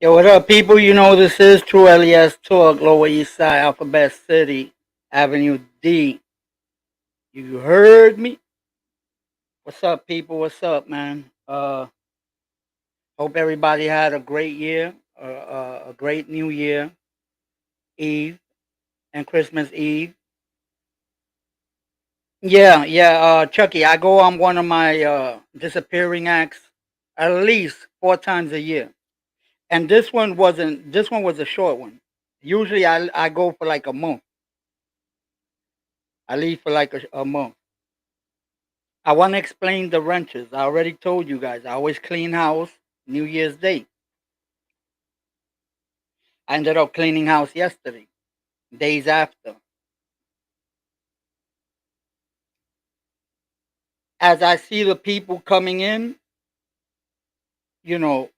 Yo, what up, people? You know this is True L.E.S. Talk, Lower East Side, Alphabet City, Avenue D. You heard me? What's up, people? What's up, man? Hope everybody had a great year, a great New Year Eve and Christmas Eve. Yeah, Chucky. I go on one of my disappearing acts at least 4 times a year, and this one wasn't. This one was a short one. Usually, I go for like a month. I leave for like a month. I want to explain the wrenches. I already told you guys. I always clean house New Year's Day. I ended up cleaning house yesterday, days after. As I see the people coming in, you know,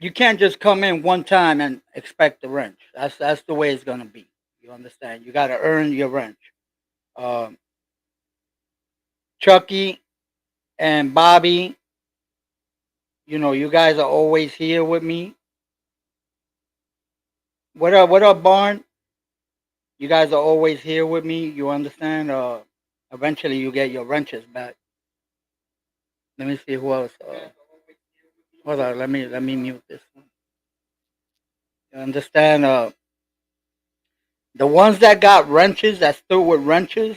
you can't just come in one time and expect the wrench. That's the way it's gonna be. You understand? You got to earn your wrench. Um, Chucky and Bobby, you guys are always here with me. What up? What up, Barn? You guys are always here with me. You understand? Eventually you get your wrenches back. Let me see who else. Hold on. Let me mute this one. You understand? The ones that got wrenches, that still with wrenches,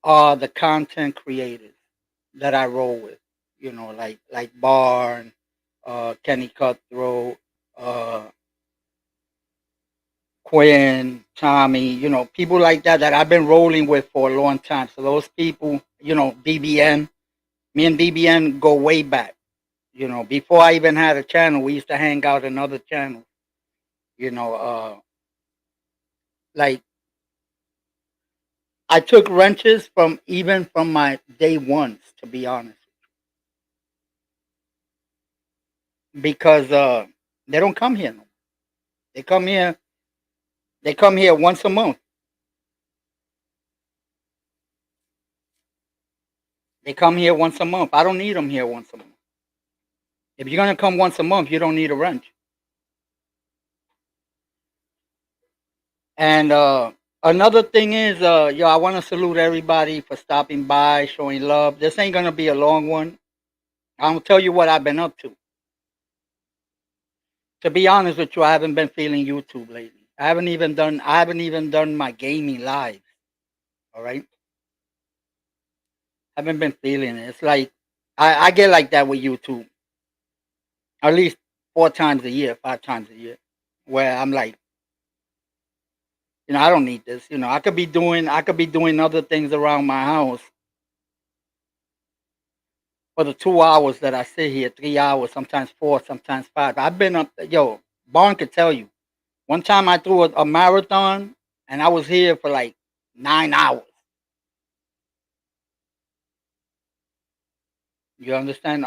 are the content creators that I roll with. Like Barn, Kenny Cutthroat, uh, Quinn, Tommy. People like that I've been rolling with for a long time. So those people, BBN. Me and BBN go way back. Before I even had a channel, we used to hang out in other channels. You know, uh, like I took wrenches from my day ones, to be honest, because they don't come here no more. They come here. They come here once a month. They come here once a month. I don't need them here once a month. If you're gonna come once a month, you don't need a wrench. And another thing is, I want to salute everybody for stopping by, showing love. This ain't gonna be a long one. I'll tell you what I've been up to. To be honest with you, I haven't been feeling YouTube lately. I haven't even done my gaming live. All right. I haven't been feeling it. It's like I get like that with YouTube. At least 4 times a year, 5 times a year. Where I'm like, I don't need this. I could be doing other things around my house for the 2 hours that I sit here, 3 hours, sometimes four, sometimes five. I've been up Barn could tell you. One time I threw a marathon and I was here for like 9 hours. You understand?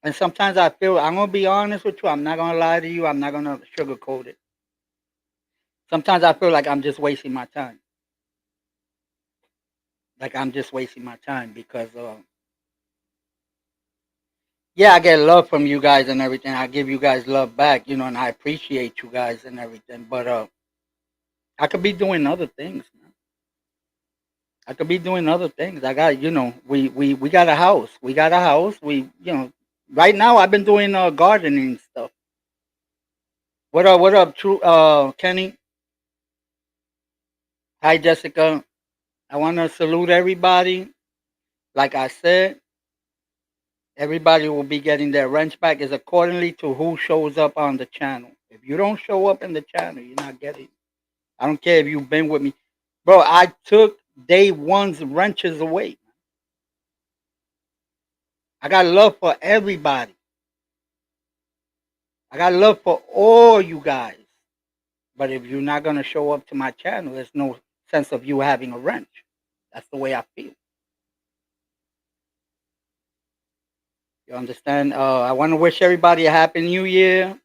And sometimes I feel I'm gonna be honest with you. I'm not gonna lie to you. I'm not gonna sugarcoat it. Sometimes I feel like I'm just wasting my time. Like I'm just wasting my time because yeah, I get love from you guys and everything. I give you guys love back, and I appreciate you guys and everything. But I could be doing other things, man. I could be doing other things. I got, we got a house. We got a house. Right now I've been doing gardening stuff. What up? What up, True? Kenny. Hi, Jessica. I want to salute everybody. Like I said, everybody will be getting their rents back is accordingly to who shows up on the channel. If you don't show up in the channel, you're not getting. I don't care if you've been with me, bro. I took day one's wrenches away. I got love for everybody. I got love for all you guys. But if you're not gonna show up to my channel, there's no sense of you having a wrench. That's the way I feel. You understand? I want to wish everybody a happy New Year.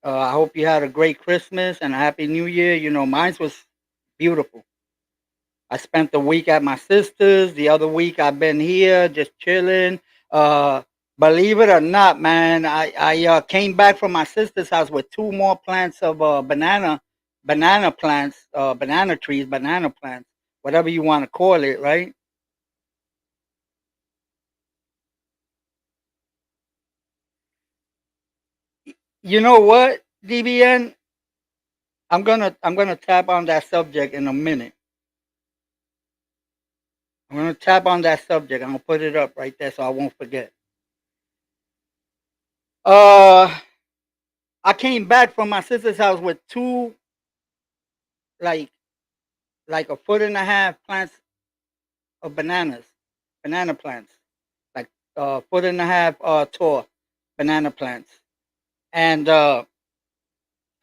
I hope you had a great Christmas and a happy New Year. Mine was beautiful. I spent the week at my sister's. The other week I've been here just chilling. Uh, Believe it or not, man, I came back from my sister's house with two more plants of banana plants, banana trees, banana plants, whatever you want to call it, right? You know what, DBN? I'm gonna tap on that subject in a minute. I'm gonna tap on that subject. I'm gonna put it up right there so I won't forget. Uh, I came back from my sister's house with two like like a foot and a half plants of bananas, banana plants, like foot and a half tall banana plants, and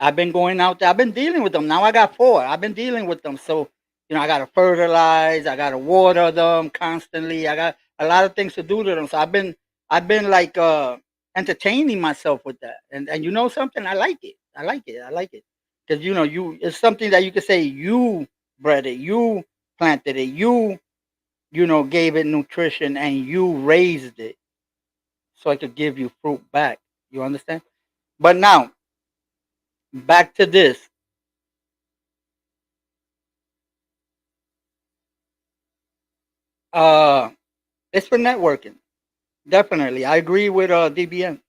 I've been going out there. I've been dealing with them. Now I got four. I've been dealing with them. So, I got to fertilize. I got to water them constantly. I got a lot of things to do to them. So I've been like entertaining myself with that. And you know something? I like it. I like it. I like it. Because, it's something that you could say you bred it, you planted it, you gave it nutrition and you raised it so I could give you fruit back. You understand? But now, back to this. Uh, it's for networking. Definitely. I agree with DBN.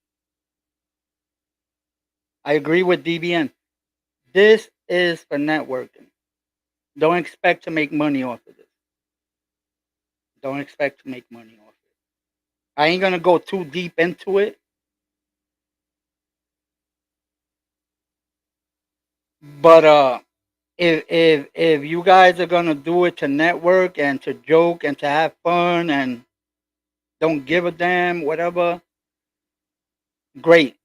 I agree with DBN. This is for networking. Don't expect to make money off of this. Don't expect to make money off it. I ain't gonna go too deep into it, but if you guys are gonna do it to network and to joke and to have fun and don't give a damn, whatever, great.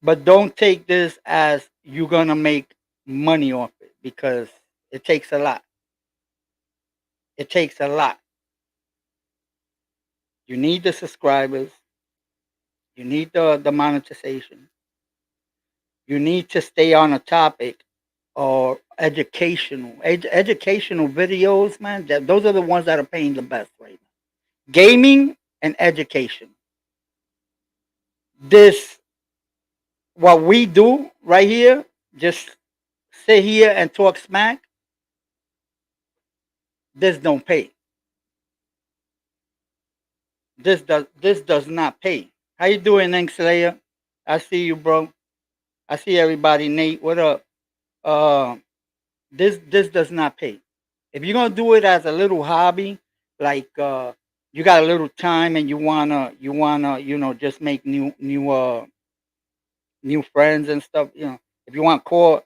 But don't take this as you're gonna make money off it because it takes a lot. It takes a lot. You need the subscribers. You need the monetization. You need to stay on a topic or educational videos, man. Those are the ones that are paying the best right now. Gaming and education. This what we do right here. Just sit here and talk smack. This don't pay. This does not pay. How you doing, Ink Slayer? I see you, bro. I see everybody. Nate, what up? Uh, this does not pay. If you're gonna do it as a little hobby, like you got a little time and you wanna just make new friends and stuff. If you want to call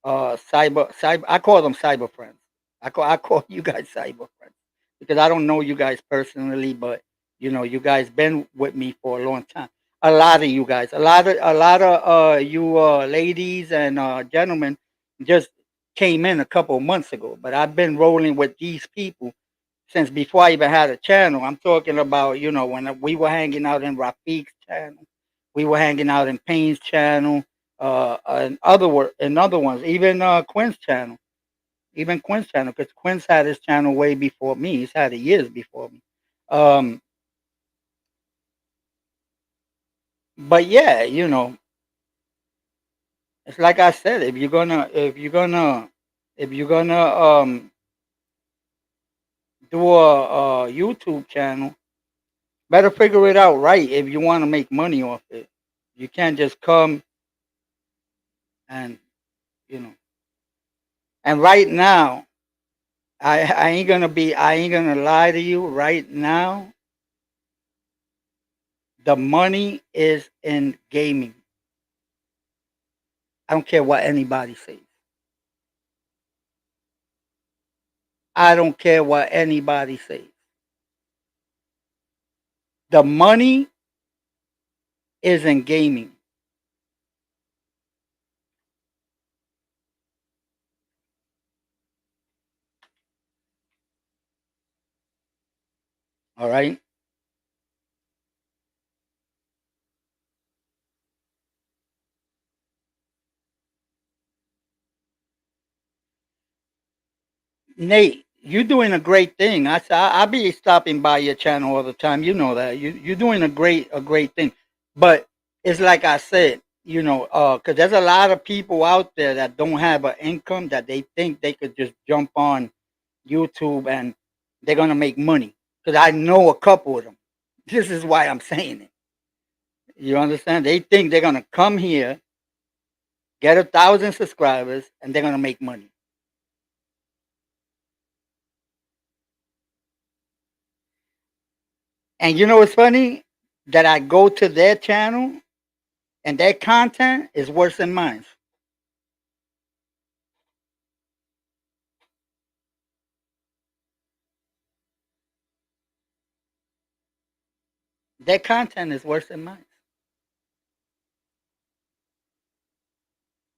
cyber, I call them cyber friends. I call you guys cyber friends because I don't know you guys personally, but you guys been with me for a long time. A lot of you guys, a lot of you ladies and gentlemen just came in a couple of months ago, but I've been rolling with these people since before I even had a channel. I'm talking about, when we were hanging out in Rafiq's channel, we were hanging out in Payne's channel, and other ones, even Quinn's channel, because Quinn's had his channel way before me. He's had it years before me. Um, but yeah, it's like I said, if you're gonna do a YouTube channel, better figure it out right if you want to make money off it. You can't just come and you know. And right now, I ain't gonna lie to you. Right now, the money is in gaming. I don't care what anybody says. I don't care what anybody says. The money is in gaming. All right, Nate. you're doing a great thing. I be stopping by your channel all the time. You know that you're doing a great thing. But it's like I said, because there's a lot of people out there that don't have an income that they think they could just jump on YouTube and they're gonna make money. Because I know a couple of them. This is why I'm saying it. You understand? They think they're gonna come here, get 1,000 subscribers, and they're gonna make money. And you know what's funny? That I go to their channel and their content is worse than mine. Their content is worse than mine.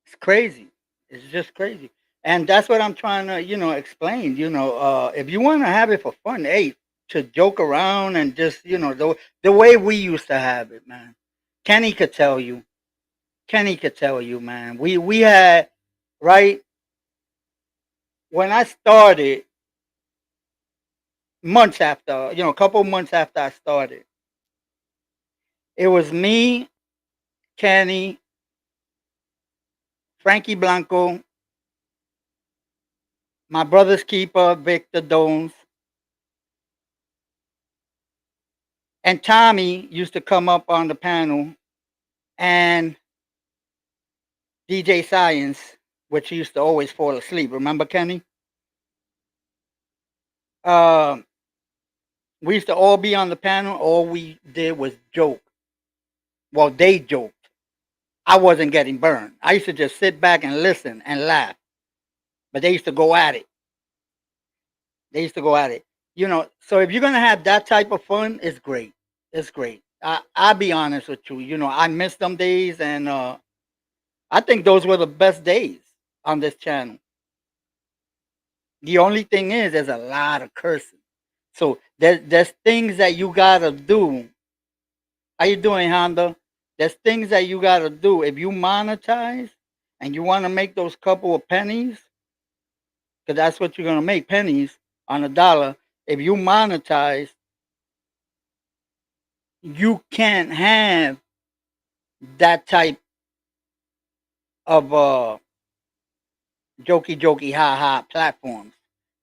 It's crazy. It's just crazy. And that's what I'm trying to, explain. If you want to have it for fun, hey, to joke around and just, the way we used to have it, man. Kenny could tell you. Kenny could tell you, man. We had right when I started, months after, a couple months after I started, it was me, Kenny, Frankie Blanco, my brother's keeper, Victor Dones, and Tommy used to come up on the panel, and DJ Science, which used to always fall asleep. Remember, Kenny? Uh, we used to all be on the panel. All we did was joke. Well, they joked. I wasn't getting burned. I used to just sit back and listen and laugh. But they used to go at it. They used to go at it. So if you're gonna have that type of fun, it's great. It's great. I'll be honest with you. I miss them days, and I think those were the best days on this channel. The only thing is, there's a lot of cursing. So there's things that you gotta do. How you doing, Honda? There's things that you gotta do if you monetize and you want to make those couple of pennies, because that's what you're gonna make, pennies on a dollar. If you monetize, you can't have that type of jokey jokey ha ha platforms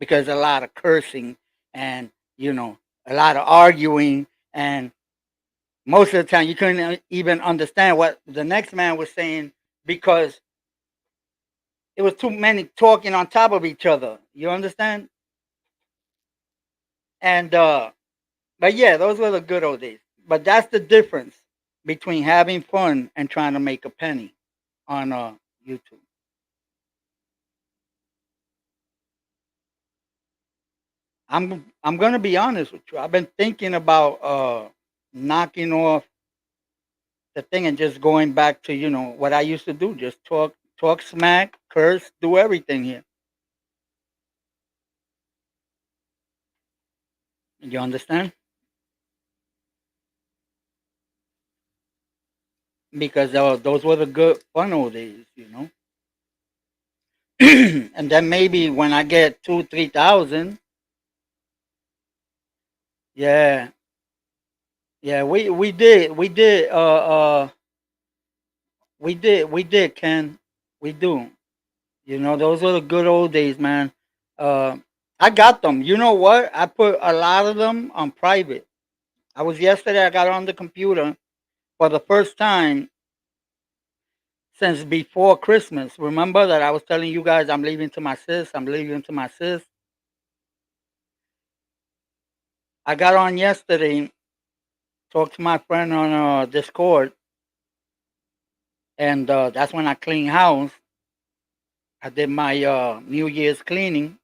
because a lot of cursing and a lot of arguing, and most of the time you couldn't even understand what the next man was saying because it was too many talking on top of each other. You understand? And but yeah, those were the good old days. But that's the difference between having fun and trying to make a penny on YouTube. I'm gonna be honest with you. I've been thinking about knocking off the thing and just going back to what I used to do. Just talk smack, curse, do everything here. You understand? Because those were the good fun old days. And then maybe when I get 2, 3 thousand, yeah, yeah, we did, Ken, we do. Those were the good old days, man. Uh, I got them. You know what? I put a lot of them on private. I was yesterday. I got on the computer for the first time since before Christmas. Remember that I was telling you guys I'm leaving to my sis. I'm leaving to my sis. I got on yesterday, talked to my friend on Discord, and that's when I clean house. I did my New Year's cleaning.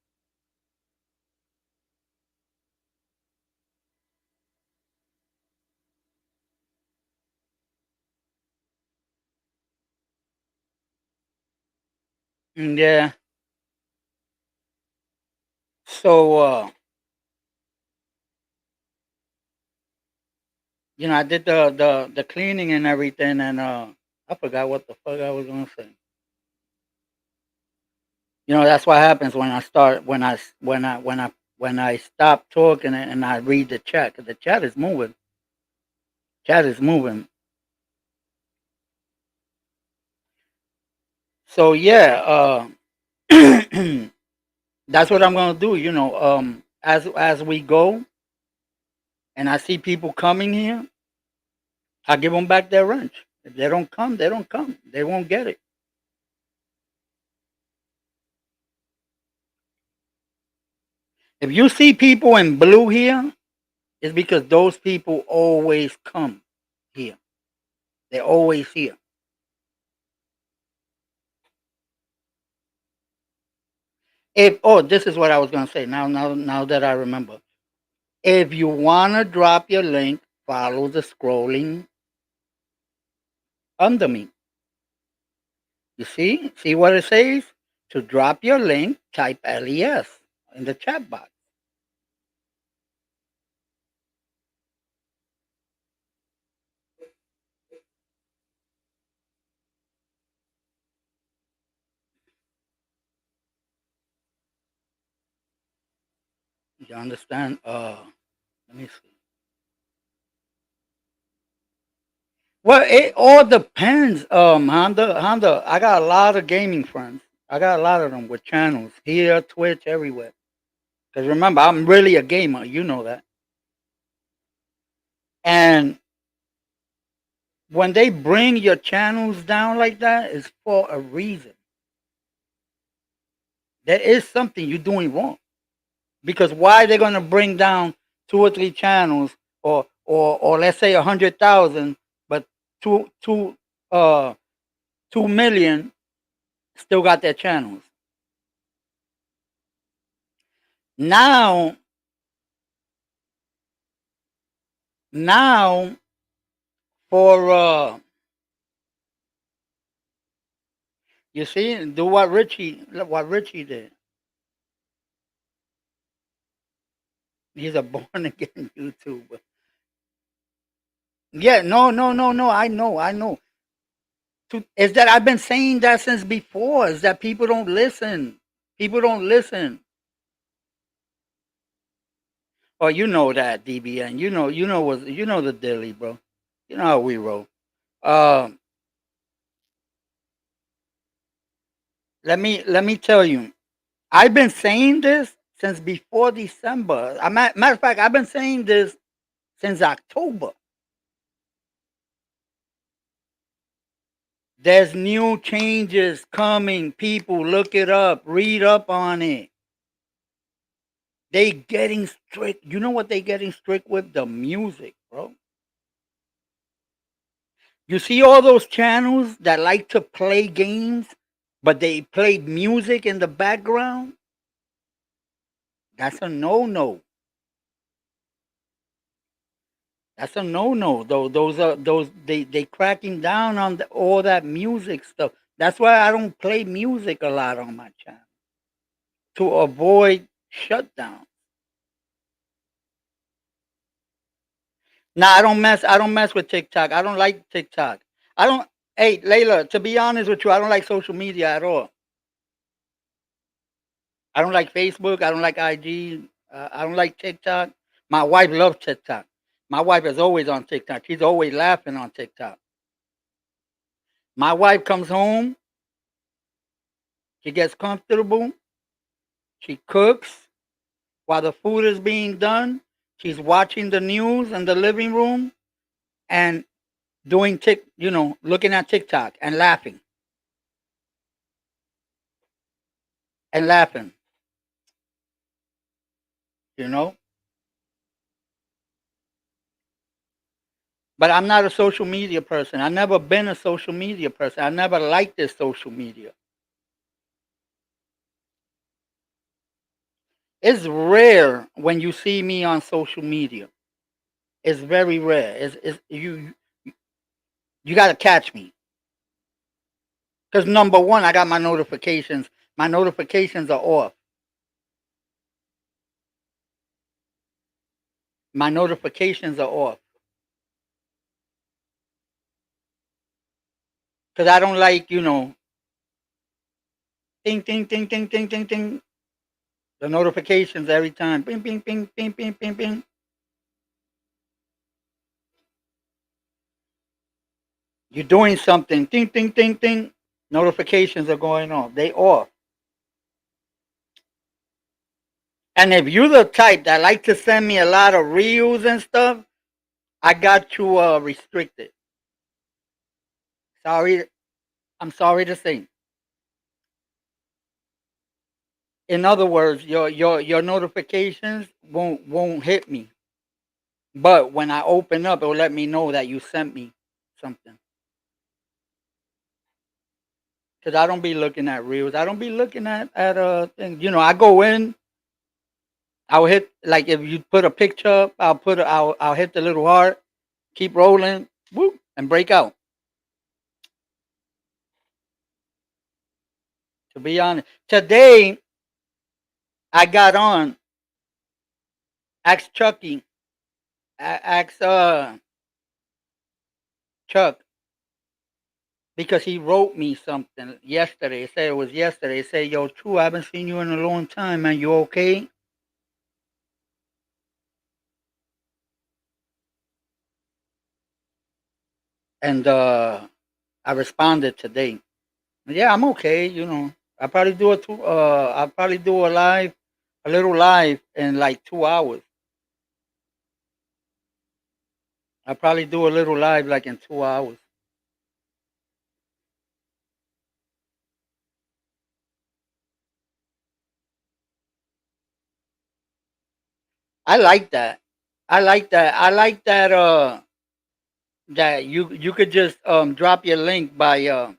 And yeah, so I did the cleaning and everything, and I forgot what the fuck I was gonna say. That's what happens when I start when I stop talking and I read the chat. 'Cause the chat is moving. Chat is moving. So yeah, that's what I'm gonna do. As we go and I see people coming here, I give them back their wrench. If they don't come, they don't come. They won't get it. If you see people in blue here, it's because those people always come here. They're always here. If this is what I was gonna say. Now that I remember. If you wanna drop your link, follow the scrolling under me. You see what it says? To drop your link, type LES in the chat box. You understand? Let me see. Well, it all depends. Honda. I got a lot of gaming friends. I got a lot of them with channels here, Twitch, everywhere. Because remember, I'm really a gamer. You know that. And when they bring your channels down like that, it's for a reason. There is something you're doing wrong. Because why they're gonna bring down two or three channels, or let's say 100,000, but two two 2 million still got their channels. Now, now for you see, do what Richie did. He's a born again YouTuber. Yeah, no. I know. Is that I've been saying that since before? Is that people don't listen? People don't listen. Oh, you know that DBN. You know the dilly, bro. You know how we roll. Um, let me tell you. I've been saying this since before December. Matter of fact, I've been saying this since October. There's new changes coming. People, look it up. Read up on it. They getting strict. You know what they getting strict with? The music, bro. You see all those channels that like to play games, but they play music in the background? That's a no-no. That's a no-no. Those they cracking down on all that music stuff. That's why I don't play music a lot on my channel to avoid shutdown. Nah, I don't mess with TikTok. I don't like TikTok. I don't. Hey, Layla. To be honest with you, I don't like social media at all. I don't like Facebook. I don't like IG. I don't like TikTok. My wife loves TikTok. My wife is always on TikTok. She's always laughing on TikTok. My wife comes home. She gets comfortable. She cooks while the food is being done. She's watching the news in the living room and looking at TikTok and laughing. You know. But I'm not a social media person. I've never been a social media person. I never liked this social media. It's rare when you see me on social media. It's very rare. You got to catch me because number one, I got my notifications. My notifications are off. My notifications are off because I don't like. Ding, ding, ding, ding, ding, ding, ding. The notifications every time. Bing, bing, bing, bing, bing, bing, bing. You're doing something. Ding, ding, ding, ding. Notifications are going off. They off. And if you're the type that like to send me a lot of reels and stuff, I got you restricted. Sorry, I'm sorry to say. In other words, your notifications won't hit me. But when I open up, it'll let me know that you sent me something. Cause I don't be looking at reels. I don't be looking at things. I go in. I'll hit like if you put a picture up, I'll hit the little heart, keep rolling, whoop, and break out. To be honest, today I got on ask Chucky, ask Chuck because he wrote me something yesterday. He said it was yesterday. He said, "Yo, True, I haven't seen you in a long time, man. You okay?" And I responded today. Yeah, I'm okay. I probably do a two. I'll probably do a little live in like 2 hours. I'll probably do a little live like in 2 hours. I like that. I like that. I like that. That you could just drop your link by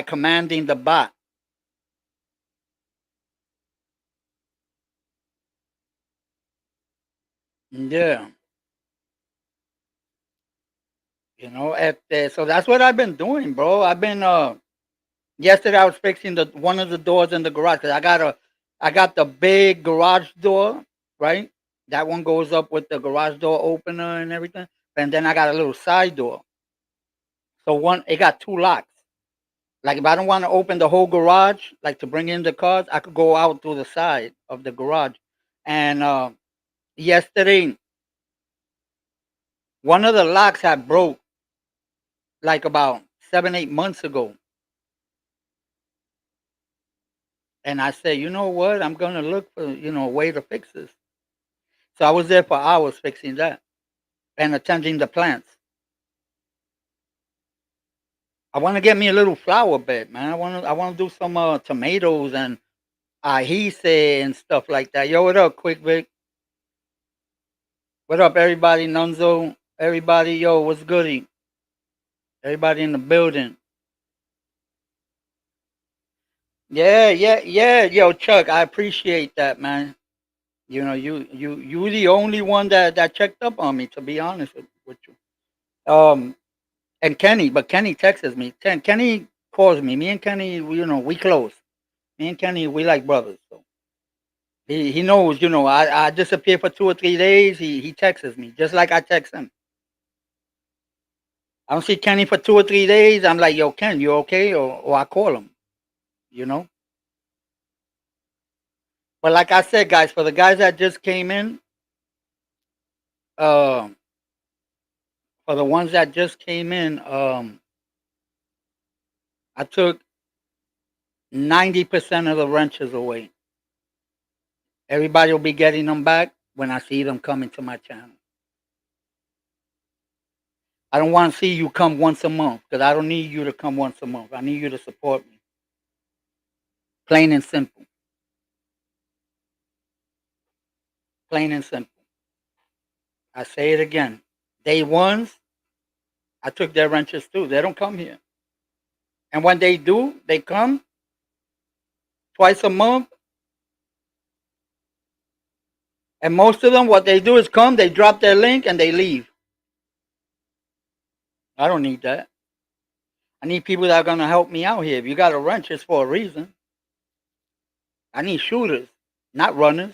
commanding the bot. Yeah, so that's what I've been doing, bro. I've been yesterday I was fixing the one of the doors in the garage because I got the big garage door, right? That one goes up with the garage door opener and everything, and then I got a little side door. So one it got two locks. Like if I don't want to open the whole garage, like to bring in the cars, I could go out through the side of the garage. And yesterday, one of the locks had broke like about 7, 8 months ago. And I said, you know what? I'm gonna look for a way to fix this. So I was there for hours fixing that and attending the plants. I want to get me a little flower bed, man. I want to do some tomatoes and ahise and stuff like that. Yo, what up, Quick Vic? What up, everybody? Nunzo, everybody, yo, what's goody? Everybody in the building. Yeah, yeah, yeah, yo, Chuck, I appreciate that, man. You the only one that checked up on me, to be honest with you. And Kenny, but Kenny texts me. Kenny calls me. Me and Kenny, we close. Me and Kenny, we like brothers. So he knows, I disappear for 2 or 3 days. He texts me just like I text him. I don't see Kenny for 2 or 3 days. I'm like, yo, Ken, you okay? Or I call him, you know. But like I said, guys, for the guys that just came in, uh, for the ones that just came in, I took 90% of the wrenches away. Everybody will be getting them back when I see them coming to my channel. I don't want to see you come once a month because I don't need you to come once a month. I need you to support me. Plain and simple. Plain and simple. I say it again. Day ones, I took their wrenches too. They don't come here. And when they do, they come twice a month. And most of them, what they do is come, they drop their link, and they leave. I don't need that. I need people that are going to help me out here. If you got a wrench, it's for a reason. I need shooters, not runners.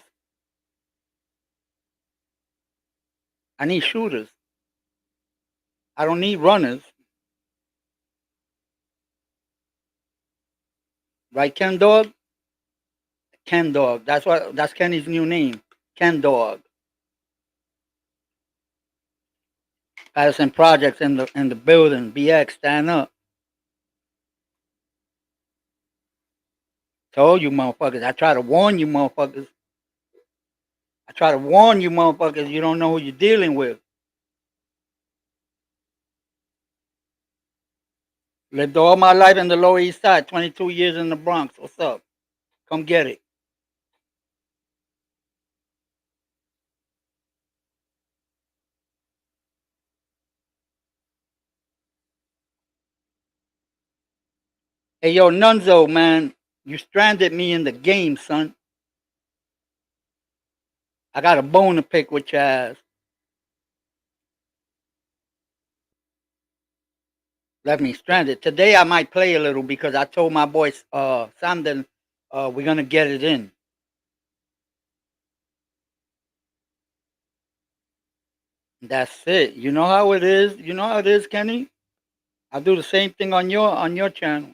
I need shooters. I don't need runners. Right, Ken Dog? Ken Dog. That's Kenny's new name. Ken Dog. Patterson Projects in the building. BX, stand up. Told you motherfuckers. I try to warn you motherfuckers. I try to warn you motherfuckers. You don't know who you're dealing with. Lived all my life in the Lower East Side. 22 years in the Bronx. What's up? Come get it. Hey yo, Nunzo, man. You stranded me in the game, son. I got a bone to pick with your ass. Left me stranded. Today I might play a little because I told my boy Samden we're gonna get it in. That's it. You know how it is. You know how it is, Kenny. I do the same thing on your channel.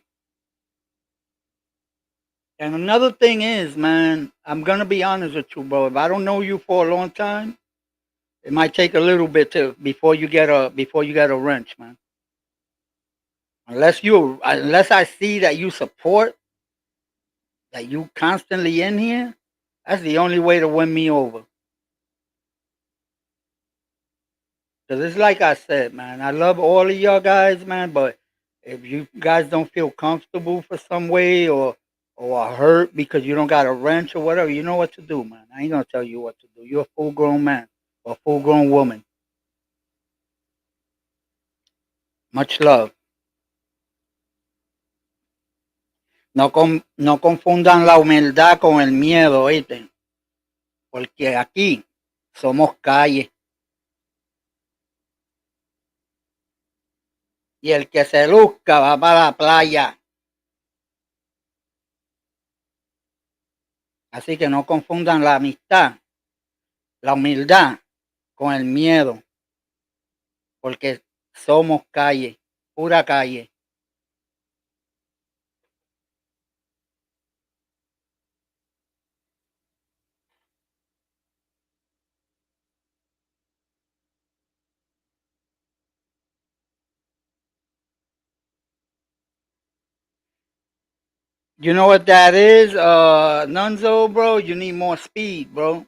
And another thing is, man, I'm gonna be honest with you, bro. If I don't know you for a long time, it might take a little bit to before you get a wrench, man. Unless I see that you support, that you constantly in here, that's the only way to win me over. Cause it's like I said, man. I love all of y'all guys, man. But if you guys don't feel comfortable for some way or hurt because you don't got a wrench or whatever, you know what to do, man. I ain't gonna tell you what to do. You're a full grown man or a full grown woman. Much love. No confundan la humildad con el miedo, ¿oíste? Porque aquí somos calle y el que se luzca va para la playa. Así que no confundan la amistad, la humildad con el miedo, porque somos calle, pura calle. You know what that is, Nunzo, bro? You need more speed, bro.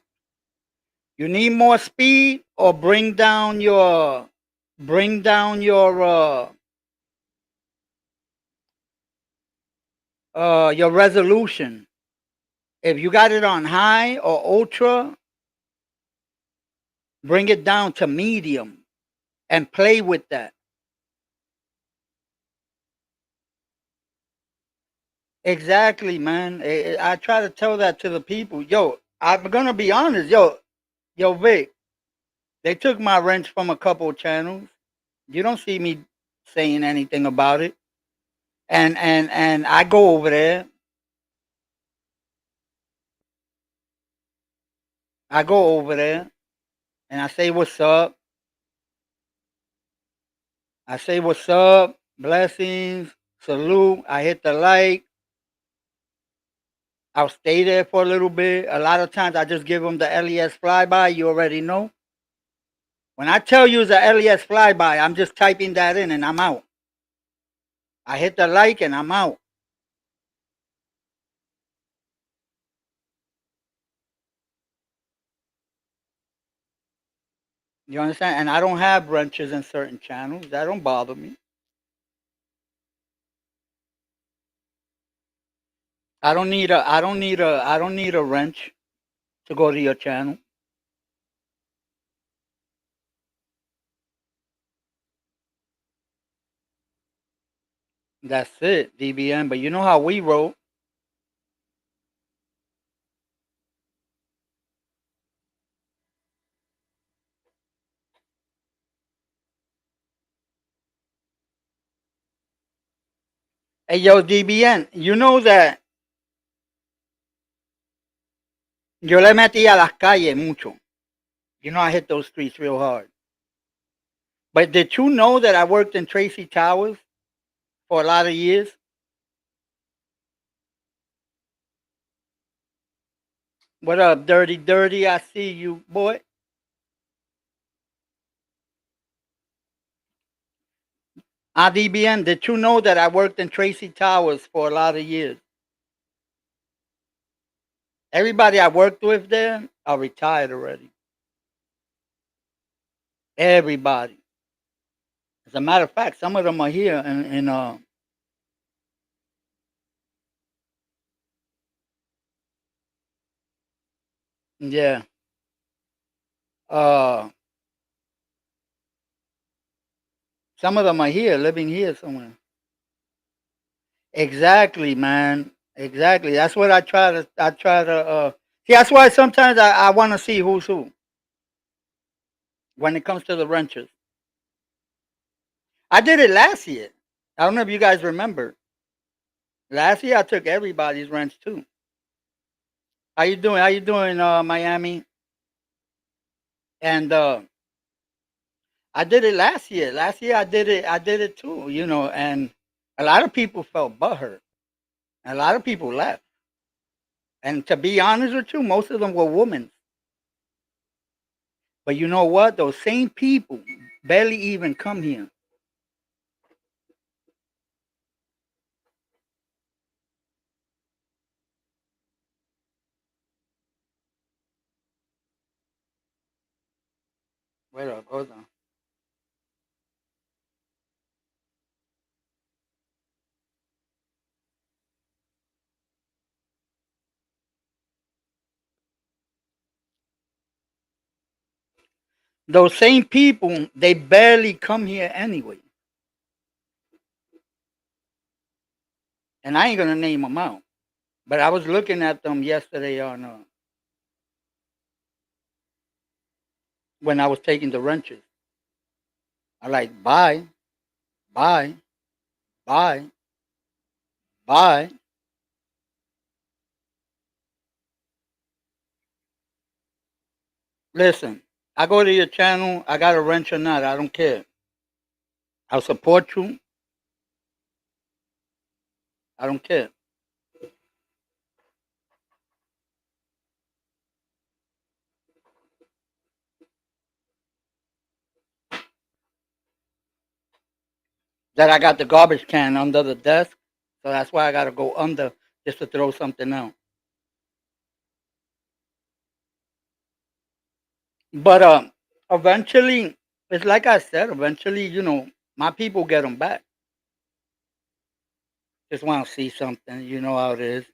You need more speed or bring down your resolution. If you got it on high or ultra, bring it down to medium and play with that. Exactly, man. I try to tell that to the people. Yo, I'm gonna be honest. Yo, Vic. They took my wrench from a couple of channels. You don't see me saying anything about it. And I go over there. I go over there and I say what's up. I say what's up. Blessings. Salute. I hit the like. I'll stay there for a little bit. A lot of times I just give them the LES flyby. You already know. When I tell you it's a LES flyby, I'm just typing that in and I'm out. I hit the like and I'm out. You understand? And I don't have wrenches in certain channels. That don't bother me. I don't need a wrench to go to your channel. That's it, DBN. But you know how we roll. Hey yo, DBN, you know that yo le metí a las calles mucho. You know I hit those streets real hard. But did you know that I worked in Tracy Towers for a lot of years? What up, Dirty Dirty? I see you, boy. ADBN, did you know that I worked in Tracy Towers for a lot of years? Everybody I worked with there are retired already. Everybody. As a matter of fact, some of them are here in yeah. Uh some of them are here, living here somewhere. Exactly, man. Exactly. That's what I try to see. That's why sometimes I want to see who's who when it comes to the renters. I did it last year. I don't know if you guys remember. Last year I took everybody's rents too. How you doing? How you doing, Miami? And I did it last year. Last year I did it too, and a lot of people felt butthurt. A lot of people left. And to be honest with you, most of them were women. But you know what? Those same people barely even come here. Wait up, hold on. Those same people, they barely come here anyway. And I ain't gonna name them out. But I was looking at them yesterday on when I was taking the wrenches. I like bye, bye, bye, bye. Listen, I go to your channel. I got a wrench or not. I don't care. I'll support you. I don't care. That I got the garbage can under the desk, so that's why I got to go under just to throw something out. But eventually, it's like I said. Eventually, my people get them back. Just want to see something. You know how it is.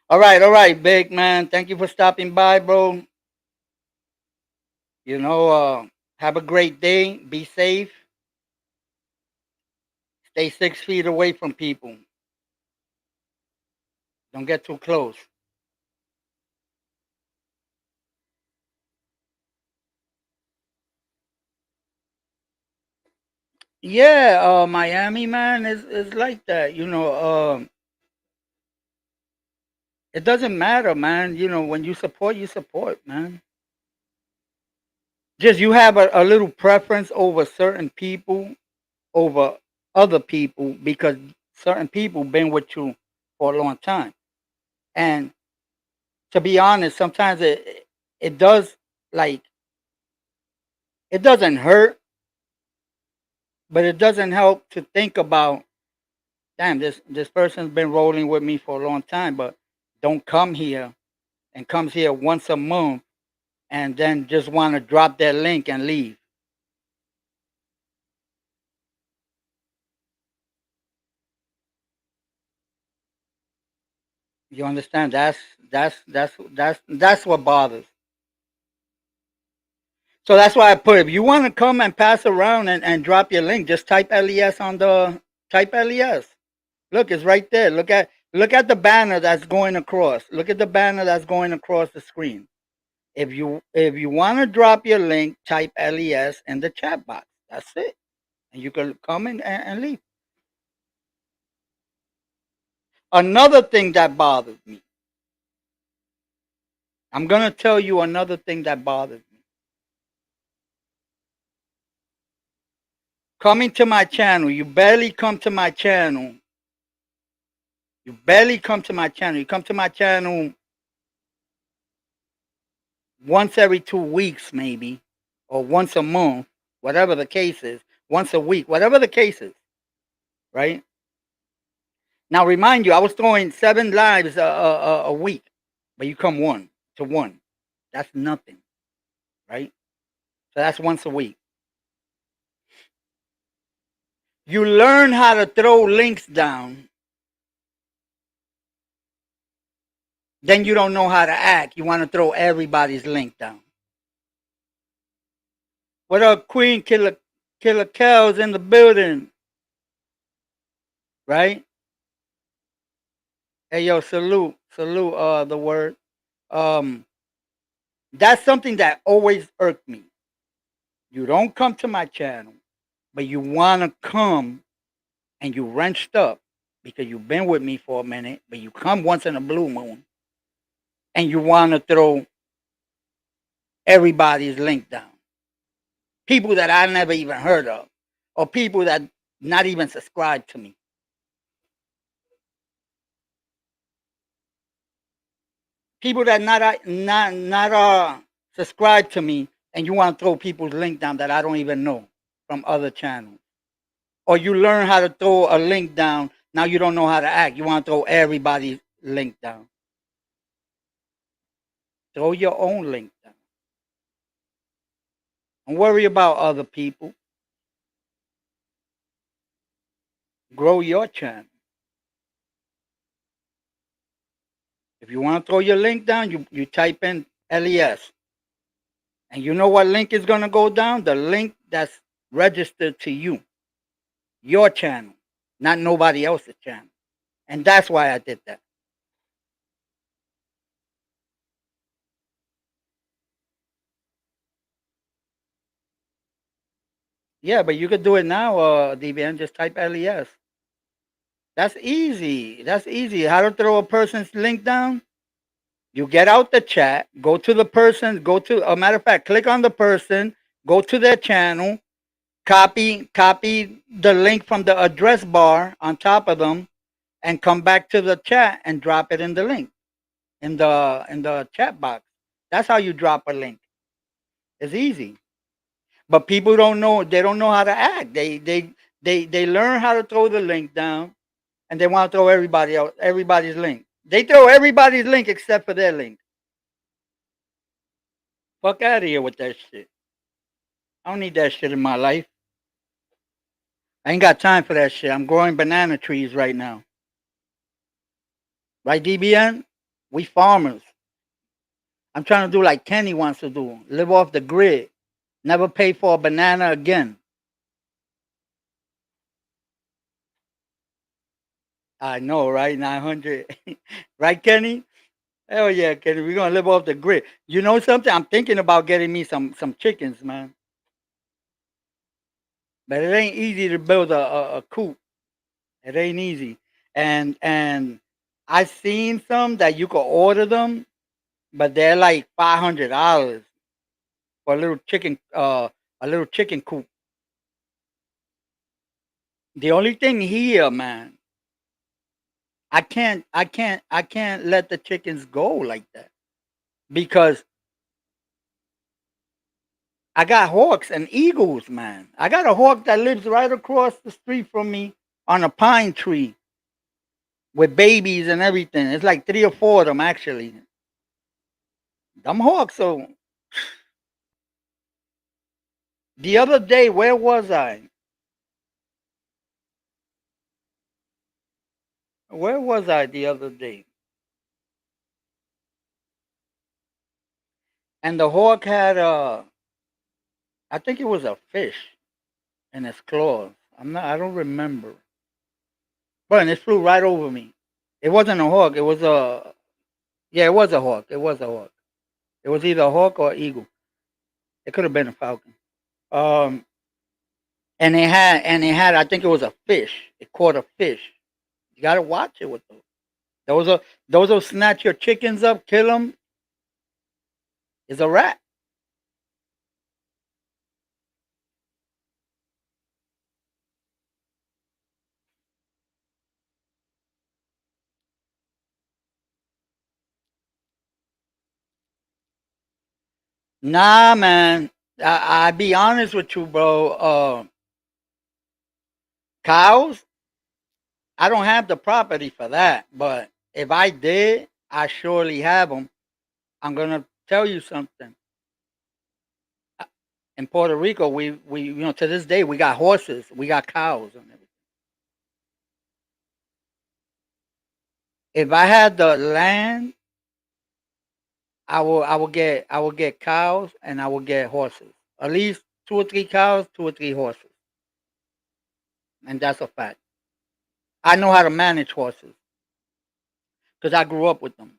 All right, big man. Thank you for stopping by, bro. Have a great day. Be safe. Stay 6 feet away from people. Don't get too close. Yeah, Miami, man, is like that. It doesn't matter, man. When you support, man. Just you have a little preference over certain people over other people because certain people been with you for a long time. And to be honest, sometimes it does, like, it doesn't hurt, but it doesn't help to think about, damn, this person's been rolling with me for a long time, but don't come here and comes here once a month and then just want to drop their link and leave. You understand? That's what bothers. So that's why I put, if you want to come and pass around and drop your link, just type LES on the type LES. Look, it's right there. Look at the banner that's going across. Look at the banner that's going across the screen. If you want to drop your link, type LES in the chat box. That's it. And you can come in and leave. Another thing that bothers me. I'm gonna tell you another thing that bothers me. Coming to my channel, you barely come to my channel. You barely come to my channel. You come to my channel once every 2 weeks, maybe, or once a month, whatever the case is, once a week, whatever the case is, right? Now, remind you, I was throwing 7 lives a week, but you come one to one. That's nothing, right? So that's once a week. You learn how to throw links down, then you don't know how to act. You want to throw everybody's link down. What up, Queen Killer Kel's in the building, right? Hey yo, salute the word. Um that's something that always irked me. You don't come to my channel, but you wanna come and you wrenched up because you've been with me for a minute, but you come once in a blue moon and you wanna throw everybody's link down. People that I never even heard of, or people that not even subscribe to me. People that not subscribe to me, and you want to throw people's link down that I don't even know from other channels. Or you learn how to throw a link down. Now you don't know how to act. You want to throw everybody's link down. Throw your own link down. Don't worry about other people. Grow your channel. If you want to throw your link down, you type in LES. And you know what link is going to go down? The link that's registered to you, your channel, not nobody else's channel. And that's why I did that. Yeah, but you could do it now, DBN. Just type LES. That's easy. That's easy. How to throw a person's link down? You get out the chat, go to the person, go to a matter of fact, click on the person, go to their channel, copy the link from the address bar on top of them, and come back to the chat and drop it in the link in the chat box. That's how you drop a link. It's easy. But people don't know. They don't know how to act. They learn how to throw the link down, and they want to throw everybody's link. They throw everybody's link except for their link. Fuck out of here with that shit. I don't need that shit in my life. I ain't got time for that shit. I'm growing banana trees right now. Right, DBN? We farmers. I'm trying to do like Kenny wants to do. Live off the grid. Never pay for a banana again. I know, right? 900. Right, Kenny? Hell yeah, Kenny. We're gonna live off the grid. You know something? I'm thinking about getting me some chickens, man. But it ain't easy to build a coop. It ain't easy. And I seen some that you could order them, but they're like $500 for a little chicken coop. The only thing here, man, I can't let the chickens go like that because I got hawks and eagles, man. I got a hawk that lives right across the street from me on a pine tree with babies and everything. It's like three or four of them actually. Them hawks. So the other day, where was I? Where was I the other day? And the hawk had I think it was a fish in its claws. I don't remember. But and it flew right over me. It wasn't a hawk. It was a yeah. It was a hawk. It was a hawk. It was either a hawk or eagle. It could have been a falcon. Um, and it had I think it was a fish. It caught a fish. You gotta watch it with those. Those will snatch your chickens up, kill them. It's a rat. Nah, man. I be honest with you, bro. Cows. I don't have the property for that, but if I did, I surely have them. I'm gonna tell you something. In Puerto Rico, we to this day we got horses, we got cows, and everything. If I had the land, I will get cows and I will get horses. At least two or three cows, two or three horses, and that's a fact. I know how to manage horses because I grew up with them.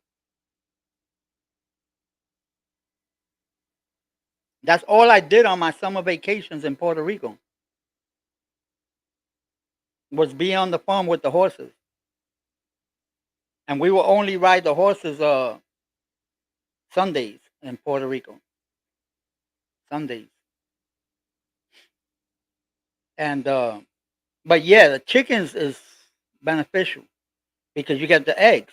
That's all I did on my summer vacations in Puerto Rico was be on the farm with the horses, and we will only ride the horses Sundays in Puerto Rico. Sundays, and but yeah, the chickens is beneficial because you get the eggs.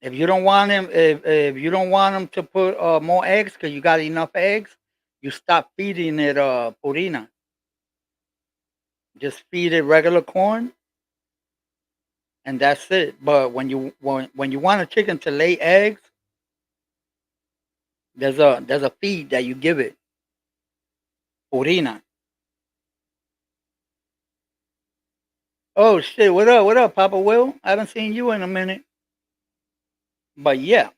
If you don't want them, if you don't want them to put more eggs because you got enough eggs, you stop feeding it purina. Just feed it regular corn, and that's it. But when you want a chicken to lay eggs, there's a feed that you give it, purina. Oh shit! What up? What up, Papa Will? I haven't seen you in a minute. But yeah,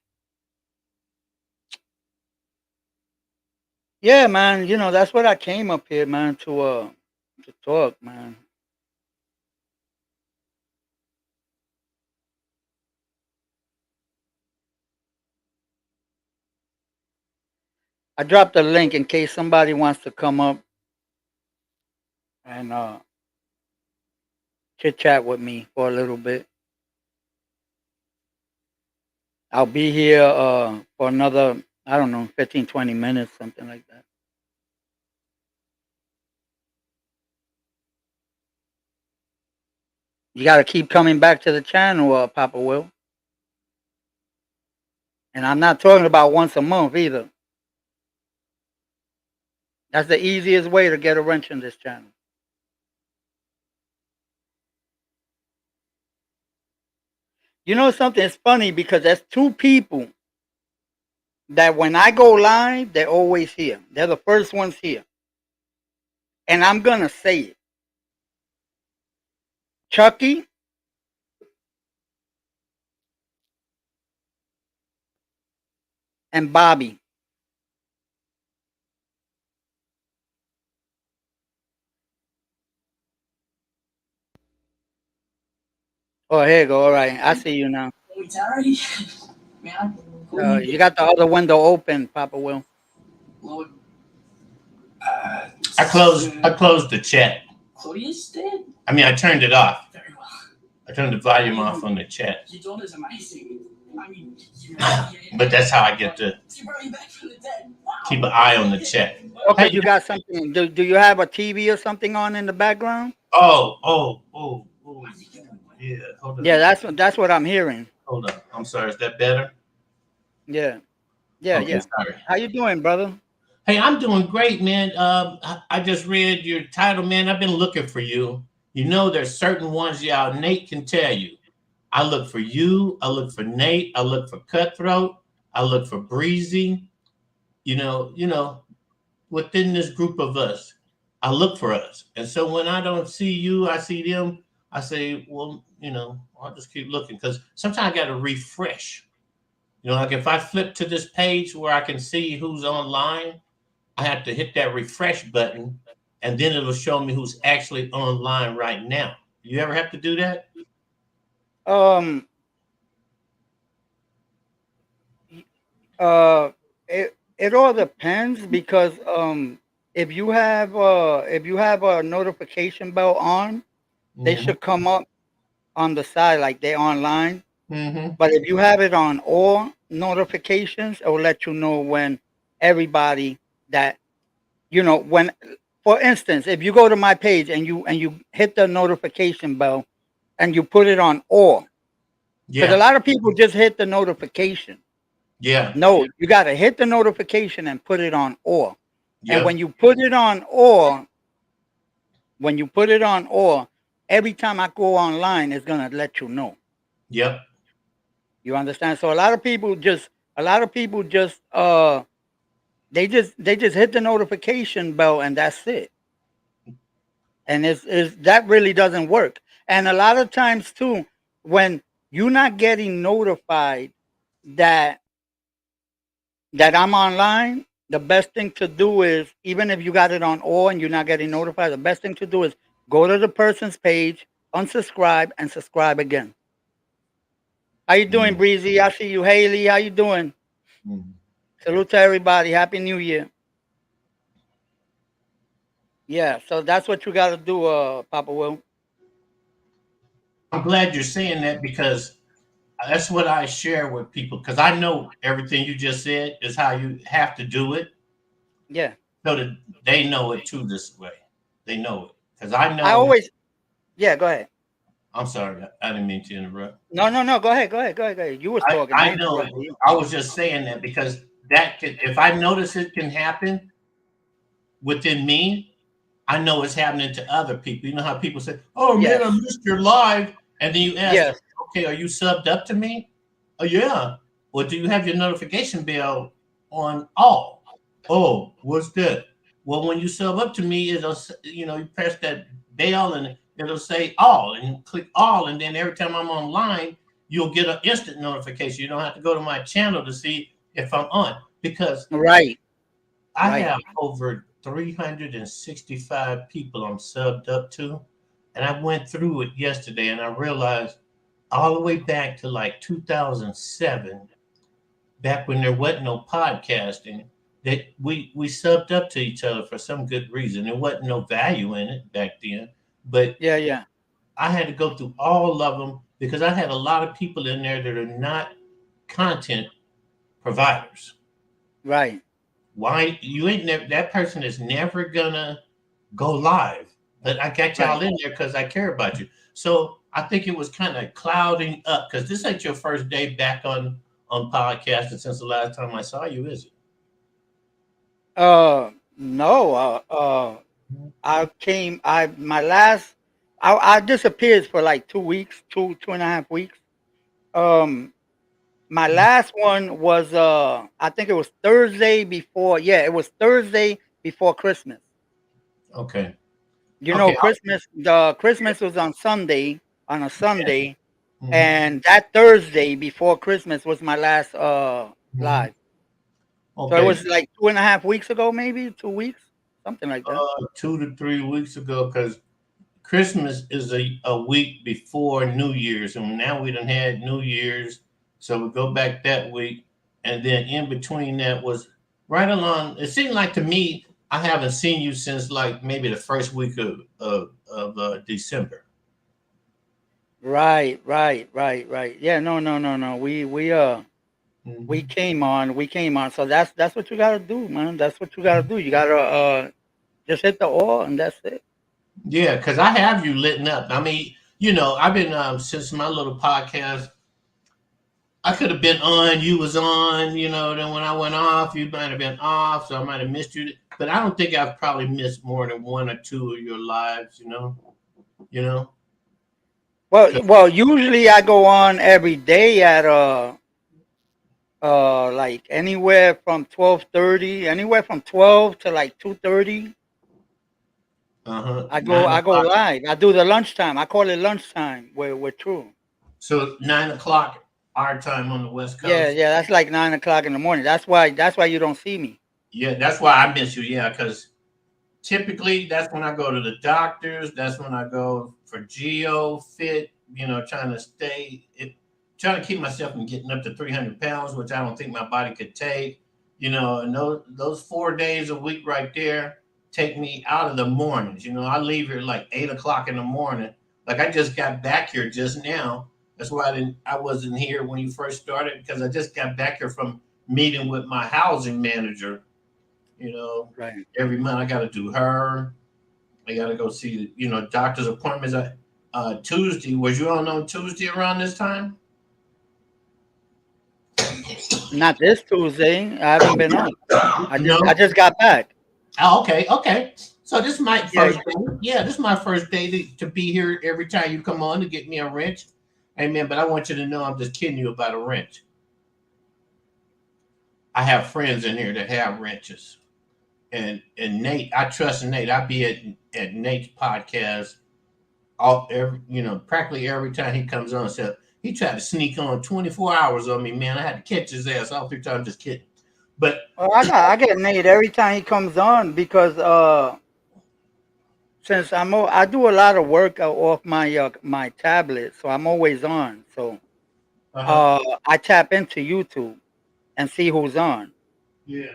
yeah, man. That's what I came up here, man, to talk, man. I dropped a link in case somebody wants to come up and chit chat with me for a little bit. I'll be here for another, I don't know, 15, 20 minutes, something like that. You got to keep coming back to the channel, Papa Will. And I'm not talking about once a month either. That's the easiest way to get a wrench in this channel. You know something? It's funny because there's two people that when I go live, they're always here. They're the first ones here. And I'm going to say it. Chucky and Bobby. Oh, here you go. All right. I see you now. You got the other window open, Papa Will. I closed the chat. I mean, I turned it off. I turned the volume off on the chat. But that's how I get to keep an eye on the chat. Okay, Hey, you got something. Do you have a TV or something on in the background? oh. Yeah, hold Yeah, on. that's what I'm hearing. Hold on. I'm sorry. Is that better? Yeah, yeah, Okay, yeah. sorry. How you doing, brother? Hey, I'm doing great, man. I just read your title, man. I've been looking for you. You know, there's certain ones, y'all. Nate can tell you. I look for you. I look for Nate. I look for Cutthroat. I look for Breezy. You know, within this group of us, I look for us. And so when I don't see you, I see them. I say, well, I'll just keep looking because sometimes I got to refresh. Like if I flip to this page where I can see who's online, I have to hit that refresh button, and then it'll show me who's actually online right now. You ever have to do that? Um, uh, it all depends because if you have a notification bell on, they Mm-hmm. should come up on the side like they're online. Mm-hmm. But if you have it on all notifications, it will let you know when everybody that when, for instance, if you go to my page and you hit the notification bell and you put it on all, because a Yeah. lot of people just hit the notification. Yeah. No, you got to hit the notification and put it on all. And Yep. when you put it on all, every time I go online, it's gonna let you know. Yep. You understand? So a lot of people just they just hit the notification bell and that's it. And it's that really doesn't work. And a lot of times too, when you're not getting notified that I'm online, the best thing to do is, even if you got it on all and you're not getting notified, the best thing to do is go to the person's page, unsubscribe, and subscribe again. How you doing, Mm, Breezy? I see you, Haley. How you doing? mm. Salute to everybody. Happy New Year. Yeah, so that's what you got to do, Papa Will. I'm glad you're saying that because that's what I share with people because I know everything you just said is how you have to do it Yeah, so that they know it too this way. They know it because I I know. always. Yeah, go ahead. I'm sorry, I didn't mean to interrupt. No, no, no. Go ahead. Go ahead. Go ahead. Go ahead. You was talking. I I know. interrupted you. I was just saying that because that could, if I notice it can happen within me, I know it's happening to other people. You know how people say, "Oh man, I Yes. missed your live," and then you ask, Yes. "Okay, are you subbed up to me?" "Oh yeah." "Well, do you have your notification bell on all?" "Oh, what's that?" "Well, when you sub up to me, you press that bell and it'll say all, and you click all, and then every time I'm online, you'll get an instant notification. You don't have to go to my channel to see if I'm on because Right. I Right. have over 365 people I'm subbed up to. And I went through it yesterday and I realized all the way back to like 2007, back when there wasn't no podcasting, that we subbed up to each other for some good reason. There wasn't no value in it back then. But Yeah. Yeah. I had to go through all of them because I had a lot of people in there that are not content providers. Right. Why you ain't never that person is never gonna go live. But I got Right. y'all in there because I care about you. So I think it was kind of clouding up because this ain't your first day back on podcasting since the last time I saw you, is it? No. I came. I my last. I disappeared for like 2 weeks, 2.5 weeks. Um, my last one was I think it was Thursday before. Yeah, it was Thursday before Christmas. Okay. You know, Okay. Christmas was on Sunday, on a Sunday, Mhm. and that Thursday before Christmas was my last Mhm. live. So it Okay. was like 2.5 weeks ago, maybe 2 weeks, something like that. 2 to 3 weeks ago, because Christmas is a week before New Year's, and now we done had New Year's, so we go back that week, and then in between that was right along. It seemed like to me I haven't seen you since like maybe the first week of December. Right, right, right, right. Yeah, no, no, no, no. Hmm. We came on. So that's what you gotta do, man. That's what you gotta do. You gotta just hit the oil and that's it. Yeah, because I have you lit up. I mean, I've been since my little podcast. I could have been on, you was on, then when I went off, you might have been off, so I might have missed you. But I don't think I've probably missed more than one or two of your lives, you know. Well, usually I go on every day at like anywhere from 12 to like 2:30. Uh-huh. I Nine go o'clock. live. I do the lunchtime. I call it lunchtime. We're true. So 9 o'clock our time on the West Yeah, Coast. yeah. That's like 9 o'clock in the morning. That's why you don't see me. Yeah, that's why I miss you. Yeah, because typically that's when I go to the doctors. That's when I go for geo fit. Trying to trying to keep myself from getting up to 300 pounds, which I don't think my body could take. And those 4 days a week right there take me out of the mornings. I leave here like 8 o'clock in the morning. Like I just got back here just now. That's why I wasn't here when you first started because I just got back here from meeting with my housing manager you know, Right. every month I got to do her. I got to go see, doctor's appointments. Tuesday, was you on Tuesday around this time? Not this Tuesday. I haven't been on. I No. just got back. Oh, okay, okay. So this is my Yeah. first day. Yeah, this is my first day to be here every time you come on to get me a wrench. Amen. But I want you to know I'm just kidding you about a wrench. I have friends in here that have wrenches. And Nate, I trust Nate. I be at Nate's podcast all every practically every time he comes on. So he tried to sneak on 24 hours on me, man. I had to catch his ass all three times. Just kidding. But Well, I get Nate every time he comes on because since I do a lot of work off my tablet, so I'm always on. So uh-huh. I tap into YouTube and see who's on. Yeah.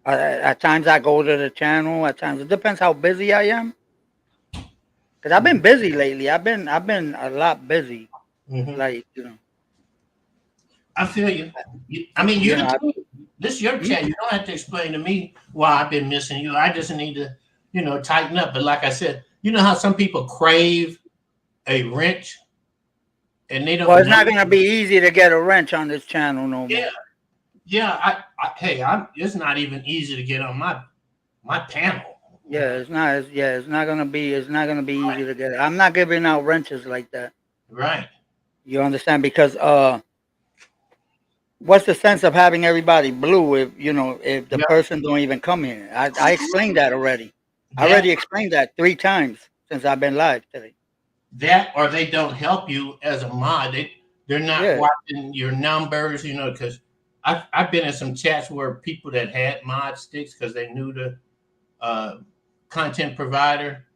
At times I go to the channel. At times it depends how busy I am. Cause I've been busy lately. I've been a lot busy. Mm-hmm. Like I feel you. I mean, you you the know. truth. This is your Hmm? chat. You don't have to explain to me why I've been missing you. I just need to, tighten up. But like I said, you know how some people crave a wrench and they Well, don't it's know. not gonna be easy to get a wrench on this channel no Yeah, more. yeah. Hey, it's not even easy to get on my panel. Yeah, it's not gonna be easy to get. I'm not giving out wrenches like that. Right. You understand? Because what's the sense of having everybody blue if the Yeah. person don't even come here? I explained that already. I That already explained that 3 times since I've been live today. that or they don't help you as a mod. They're not Yeah, watching your numbers, because I've been in some chats where people that had mod sticks because they knew the uh, content provider,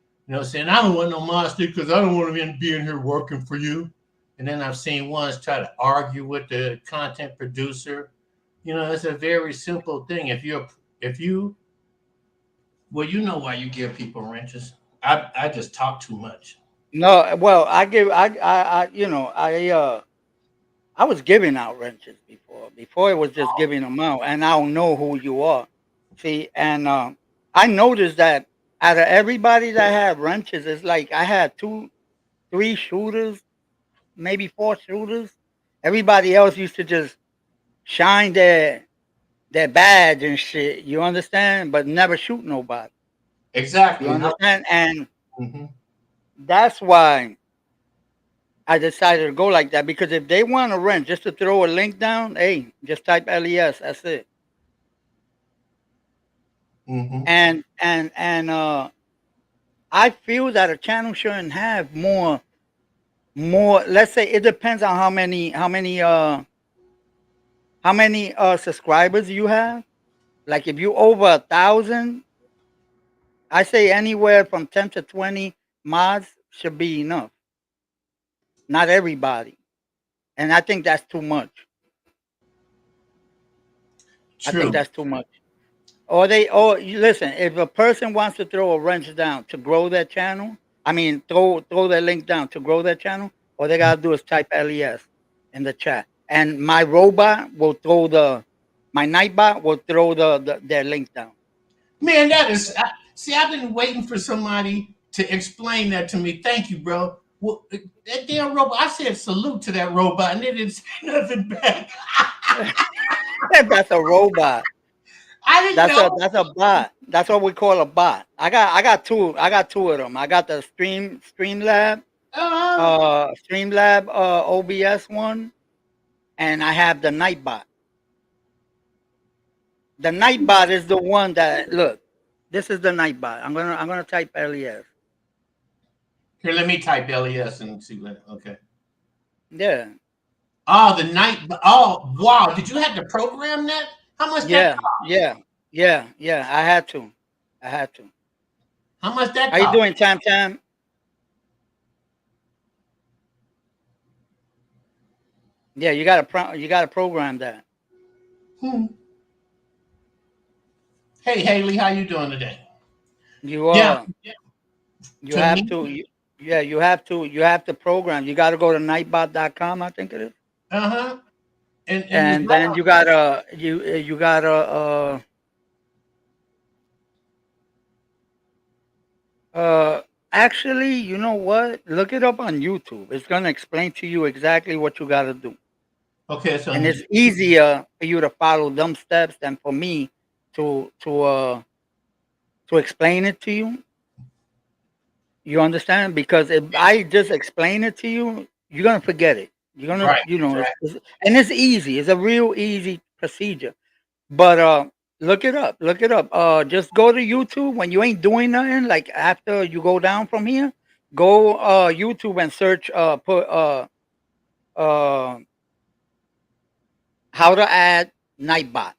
saying, I don't want no mod stick because I don't want to be in here working for you. And then I've seen ones try to argue with the content producer. It's a very simple thing. If you, well, you know why you give people wrenches. I just talk too much. no, well, I was giving out wrenches before. Before it was just giving them out, and I don't know who you are. See, and I noticed that out of everybody that had wrenches, it's like I had 3 shooters, maybe 4 shooters. Everybody else used to just shine their badge and shit. You understand? But never shoot nobody. You Exactly. No. understand? And Hmm. that's why I decided to go like that because if they want to rent just to throw a link down, hey, just type LES. That's it. Hmm. And I feel that a channel shouldn't have more. Let's say it depends on how many subscribers you have. Like if you over 1,000, I say anywhere from 10 to 20 mods should be enough. Not everybody, and I think that's too much. I think True. that's too much. Or you listen, if a person wants to throw a wrench down to grow their channel, I mean throw their link down to grow their channel, all they gotta do is type LES in the chat. And my nightbot will throw their link down. Man, see, I've been waiting for somebody to explain that to me. Thank you, bro. Well, that damn robot, I said salute to that robot, and they didn't say nothing back. That's a robot. I didn't know. That's a bot. That's what we call a bot. I got two of them. I got the Uh, Streamlab OBS one, and I have the Nightbot. The Nightbot is the one that look. This is the Nightbot. I'm gonna type LES. Here, let me type LES and see what. Okay. Yeah, Oh, the night. Oh, wow. Did you have to program that? How much that yeah, cost? yeah, yeah. I had to. I had to. How much that How you cost? doing, Tam Tam? Yeah, you gotta program that. Hmm. Hey, Haley, how you doing today? You Yeah, you to have me. to. Yeah, you have to program. You got to go to nightbot.com, I think it is, Uh huh. And it's and then uh actually, you know what? Look it up on YouTube. It's gonna explain to you exactly what you got to do. Okay, so and it's easier for you to follow them steps than for me to to uh to explain it to you. You understand? Because if I just explain it to you, you're gonna forget it. You're gonna, right, and it's easy. It's a real easy procedure. But look it up. Look it up. Just go to YouTube when you ain't doing nothing. Like after you go down from here, go YouTube and search. Put uh how to add Nightbot.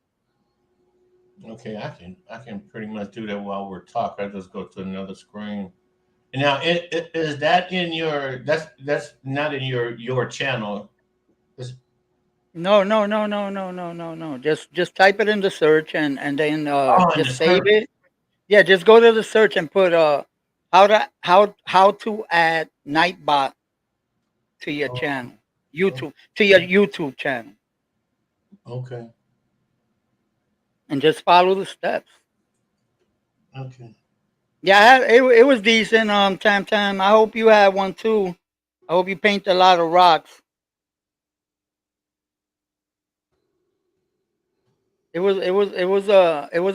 okay, I can pretty much do that while we're talking. I just go to another screen. And now, is that in your? That's not in your channel. It's, No, no, no, no, no, no, no, no. Just type it in the search and then oh, in the just save search. it. Yeah, just go to the search and put how to add Nightbot to your Oh, channel. YouTube to your YouTube channel okay, and just follow the steps. okay. Yeah, it was decent. Tam. I hope you had one too. I hope you paint a lot of rocks. It was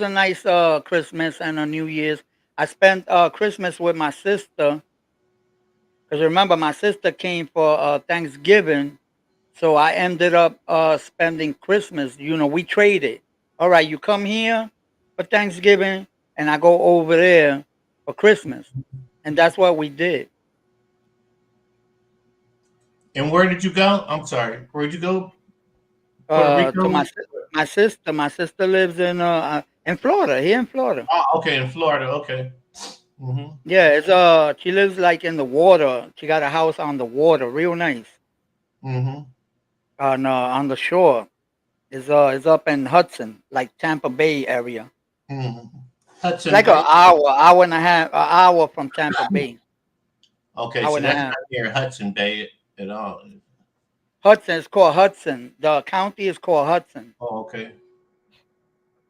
a nice Christmas and a New Year's. I spent Christmas with my sister because remember my sister came for Thanksgiving, so I ended up spending Christmas. We traded. All right, you come here for Thanksgiving, and I go over there for Christmas, and that's what we did. And where did you go? I'm sorry. Where did you go? Puerto To Rico. my sister lives in Florida, here in Florida. Oh, okay, in Florida. Okay. Mhm. Yeah, it's she lives like in the water. She got a house on the water, real nice, Mhm. on the shore. It's up in Hudson, like Tampa Bay area. Mhm. It's Hudson like an Bay. hour and a half, an hour from Tampa Bay, Okay, hour so and a that's half. not near Hudson Bay at all. Hudson is called Hudson. The county is called Hudson. Oh, okay.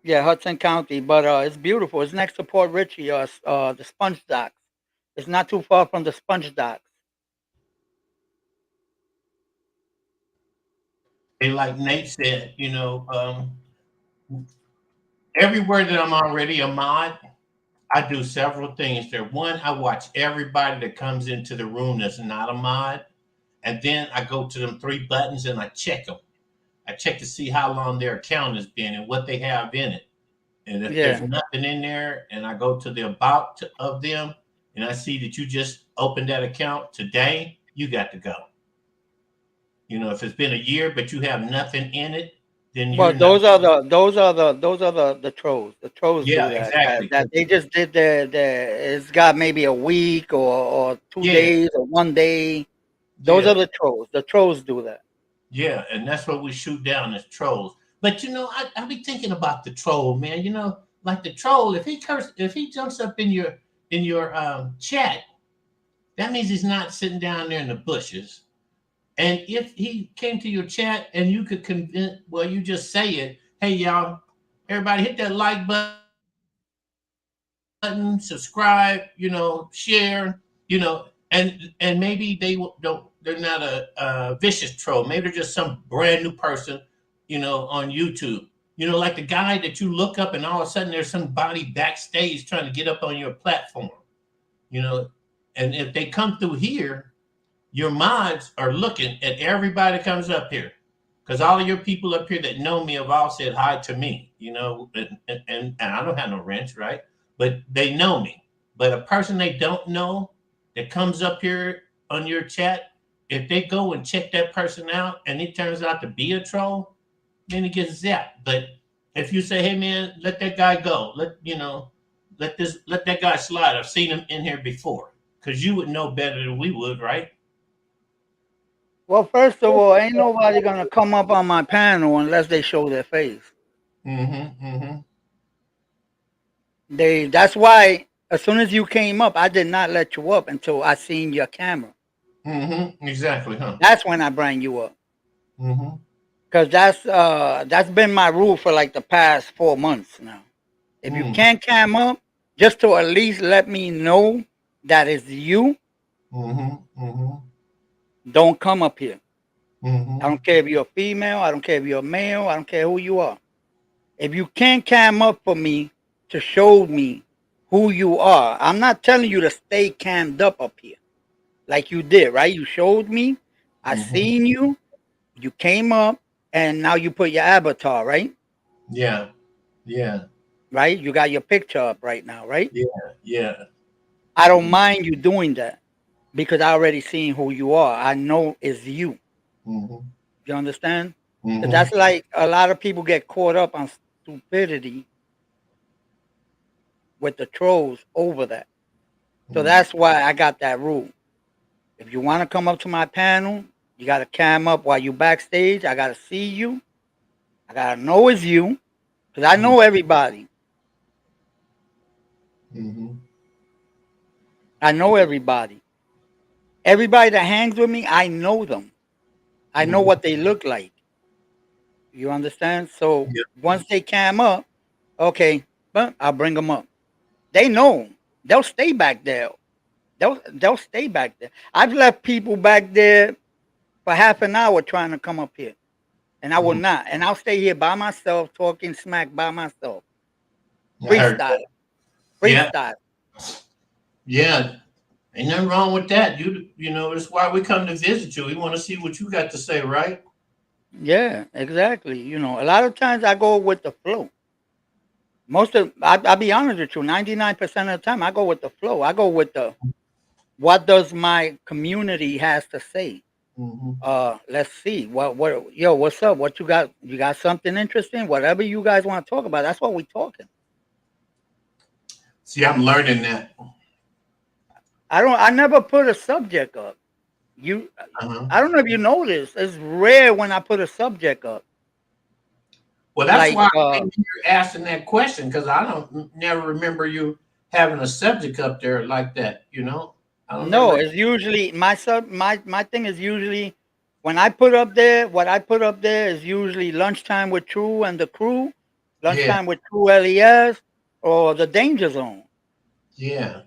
Yeah, Hudson County, but it's beautiful. It's next to Port Richey, the Sponge Docks. It's not too far from the Sponge Docks. And like Nate said, everywhere that I'm already a mod, I do several things there. One, I watch everybody that comes into the room that's not a mod, and then I go to them three buttons and I check them. I check to see how long their account has been and what they have in it. And if there's Yeah. nothing in there, and I go to the about of them, and I see that you just opened that account today, you got to go. If it's been a year but you have nothing in it, then you're Well, not. those are the trolls. The trolls Yeah, do that. That, exactly. that they just did it's got maybe a week or two Yeah, days or one day. Those are yeah, the trolls. The trolls do that. yeah, and that's what we shoot down as trolls. But I be thinking about the troll, man. Like the troll, if he jumps up in your chat, that means he's not sitting down there in the bushes. And if he came to your chat and you could convince, well, you just say it. Hey, y'all, everybody, hit that like button, subscribe, share, and maybe they don't. They're not a vicious troll. Maybe they're just some brand new person, on YouTube. Like the guy that you look up and all of a sudden there's somebody backstage trying to get up on your platform. You know, and if they come through here, your mods are looking at everybody that comes up here because all of your people up here that know me have all said hi to me, and I don't have no wrench, right? But they know me. But a person they don't know that comes up here on your chat, if they go and check that person out and it turns out to be a troll, then it gets zapped. But if you say, hey man, let that guy go, let that guy slide. I've seen him in here before. Because you would know better than we would, right? Well, first of all, ain't nobody gonna come up on my panel unless they show their face. Mhm, mhm, That's why as soon as you came up, I did not let you up until I seen your camera. mhm. Exactly, huh? That's when I bring you up. Mhm, Cause that's been my rule for like the past 4 months now. If you mm, can't cam up, just to at least let me know that it's you, mhm, mhm. don't come up here. I Mm-hmm. don't care if you're a female. I don't care if you're a male. I don't care who you are. If you can't cam up for me to show me who you are, I'm not telling you to stay cammed up here like you did, right? You showed me. I Mm-hmm. seen you. You came up, and now you put your avatar, right? Yeah. Yeah. Right? You got your picture up right now, right? Yeah. Yeah. I don't mind you doing that because I already seen who you are. I know it's you. Mm-hmm. You understand? Because Mm-hmm. that's like a lot of people get caught up on stupidity with the trolls over that. So Mm-hmm. that's why I got that rule. If you want to come up to my panel, you got to cam up while you backstage. I got to see you. I got to know it's you because I know everybody. Mm-hmm. I know everybody. Everybody that hangs with me, I know them. I know Mm-hmm. what they look like. You understand? So Yeah. once they cam up, okay, but I'll bring them up. They know. They'll stay back there. They'll stay back there. I've left people back there for half an hour trying to come up here, and I will Mm. not. And I'll stay here by myself, talking smack by myself, I heard freestyle, that. Yeah. freestyle. Yeah. Ain't nothing wrong with that. You know, that's why we come to visit you. We want to see what you got to say, right? Yeah, exactly. A lot of times I go with the flow. I'll be honest with you, 99% of the time I go with the flow. I go with the what does my community has to say. Mm-hmm. Let's see. Yo, what's up? What you got? You got something interesting? Whatever you guys want to talk about, that's what we talking. See, I'm learning that. I never put a subject up. You Uh-huh. I don't know if you noticed. It's rare when I put a subject up. Well, that's Like why I came here asking that question because I don't never remember you having a subject up there like that. I don't no, remember. it's usually my thing is usually when I put up there, what I put up there is usually lunchtime with True and the crew, Yeah, lunchtime with True LES, or the danger zone. yeah.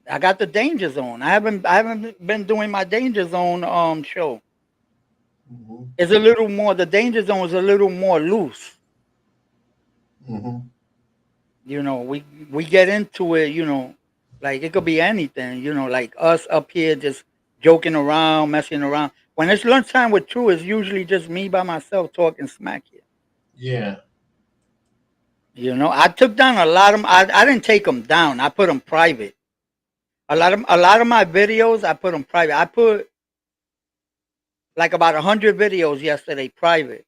I got the danger zone. I haven't been doing my danger zone show. Hmm. It's a little more the danger zone is a little more loose. Hmm. We get into it, like it could be anything, like us up here just joking around, messing around. When it's lunchtime with True, it's usually just me by myself talking smack here. Yeah. I took down a lot of 'em. I didn't take them down. I put them private. A lot of my videos, I put them private. I put like about 100 videos yesterday private.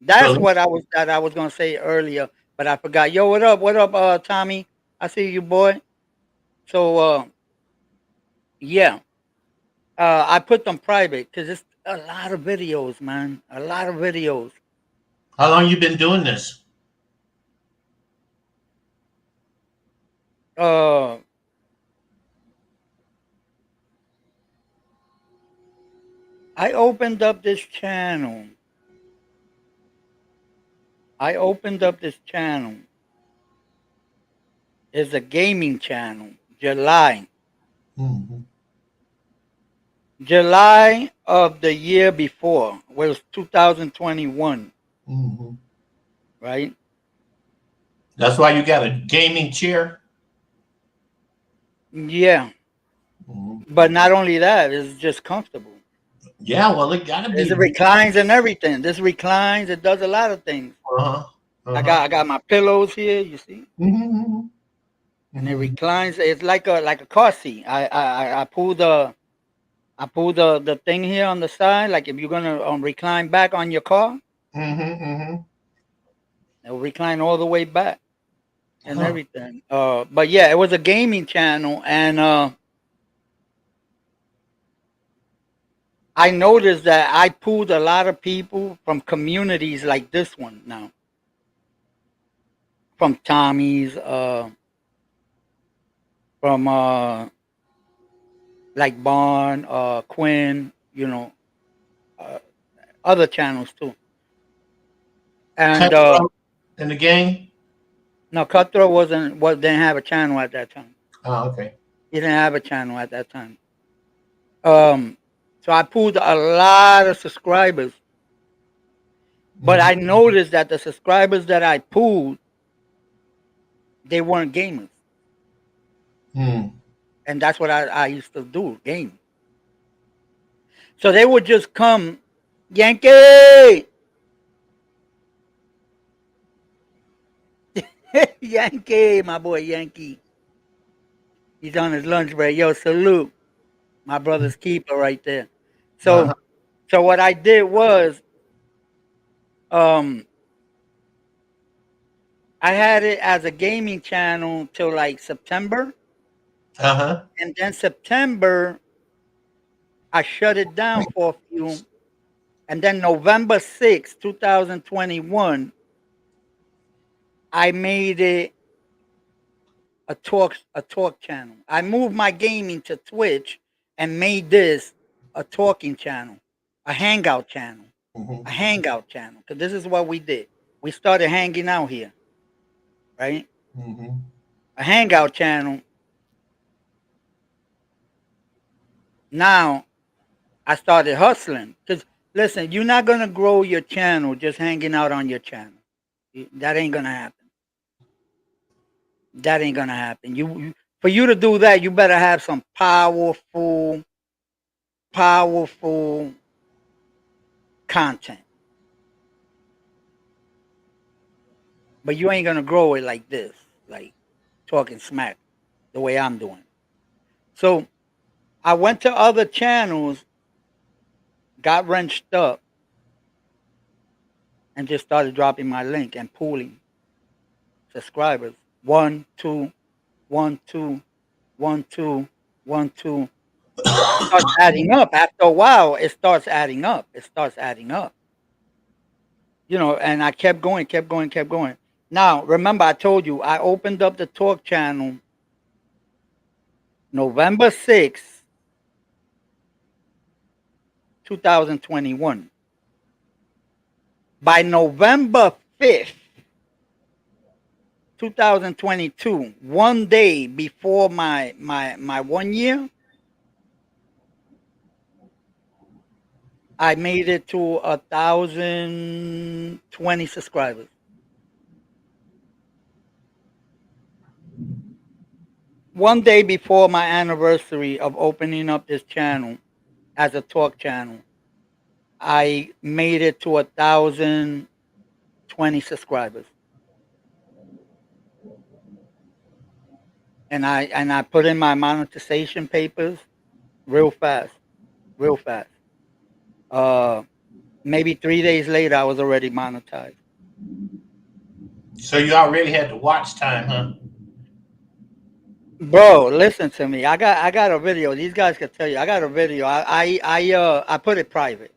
That's So, what I was gonna say earlier, but I forgot. Yo, what up? What up, Tommy? I see you, boy. So, yeah, I put them private because it's a lot of videos, man. A lot of videos. how long you been doing this? Uh, I opened up this channel. I opened up this channel. It's a gaming channel. Hmm. July of the year before was 2021, Hmm. right? That's why you got a gaming chair. Yeah, Hmm. but not only that, it's just comfortable. Yeah, well, it got to It be. reclines and everything. This reclines. It does a lot of things. Uh-huh. I Uh-huh. got I got my pillows here. You see, Hmm. and it Hmm. reclines. It's like a car seat. I pull the thing here on the side. Like if you're gonna recline back on your car, Hmm. Hmm. it'll recline all the way back and Huh. everything. But yeah, it was a gaming channel, and I noticed that I pulled a lot of people from communities like this one now, from Tommy's, from like Barn, Quinn, uh, other channels too. And Cutthroat in the game. no, Cutthroat didn't have a channel at that time. Oh, okay. He didn't have a channel at that time. Um, So I pulled a lot of subscribers, but I Mm-hmm. noticed that the subscribers that I pulled, they weren't gamers, Mm. and that's what I used to do, game. So they would just come, Yankee, Yankee, my boy Yankee. He's on his lunch break. Yo, salute, my brother's keeper right there. So, Uh-huh. so what I did was, um, I had it as a gaming channel till like September, Uh-huh. and then September I shut it down for a few, and then November 6th, 2021, I made it a talk channel. I moved my gaming to Twitch and made this a talking channel, a hangout channel, a Mm-hmm. hangout channel. Because this is what we did. We started hanging out here, right? Mm-hmm. A hangout channel. Now I started hustling. Because listen, you're not gonna grow your channel just hanging out on your channel. That ain't gonna happen. That ain't gonna happen. For you to do that, you better have some powerful content. But you ain't gonna grow it like this, like talking smack the way I'm doing. So I went to other channels, got wrenched up, and just started dropping my link and pooling subscribers. One, two, one, two, one, two, one, two. It starts adding up. After a while, it starts adding up. It starts adding up. And I kept going, kept going, kept going. Now, remember, I told you I opened up the talk channel November 6th, 2021. By November 5th, 2022, one day before my 1 year, I made it to 1,020 subscribers. One day before my anniversary of opening up this channel as a talk channel, I made it to 1,020 subscribers, and I put in my monetization papers real fast, real fast. Uh, Maybe 3 days later, I was already monetized. So you already had the watch time, huh? Bro, listen to me. I got a video. These guys can tell you. I got a video. I put it private.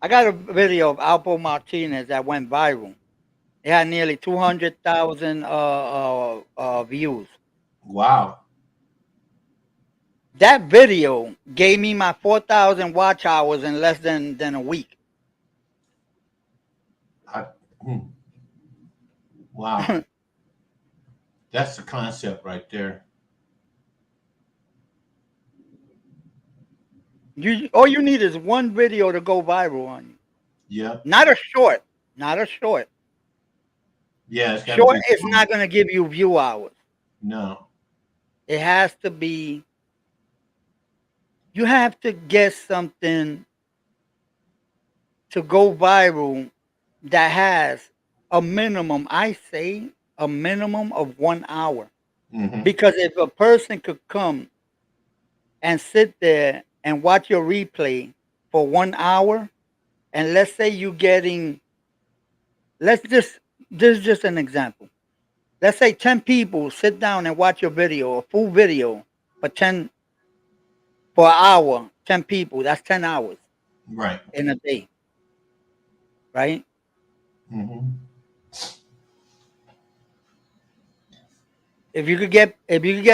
I got a video of Alpo Martinez that went viral. It had nearly 200,000 views. Wow. That video gave me my 4,000 watch hours in less than a week. I, hmm, wow. That's the concept right there. All you need is one video to go viral on you. Yep. Not a short. Not a short. Yeah, it's got to Short be is long. not going to give you view hours. No. It has to be. You have to get something to go viral that has a minimum. I say a minimum of 1 hour. Mm-hmm. Because if a person could come and sit there and watch your replay for 1 hour, and let's say you getting, let's just, this is just an example. Let's say 10 people sit down and watch your video, a full video for 10, for an hour, 10 people, that's 10 hours Right. in a day, right? Mm-hmm. If you could get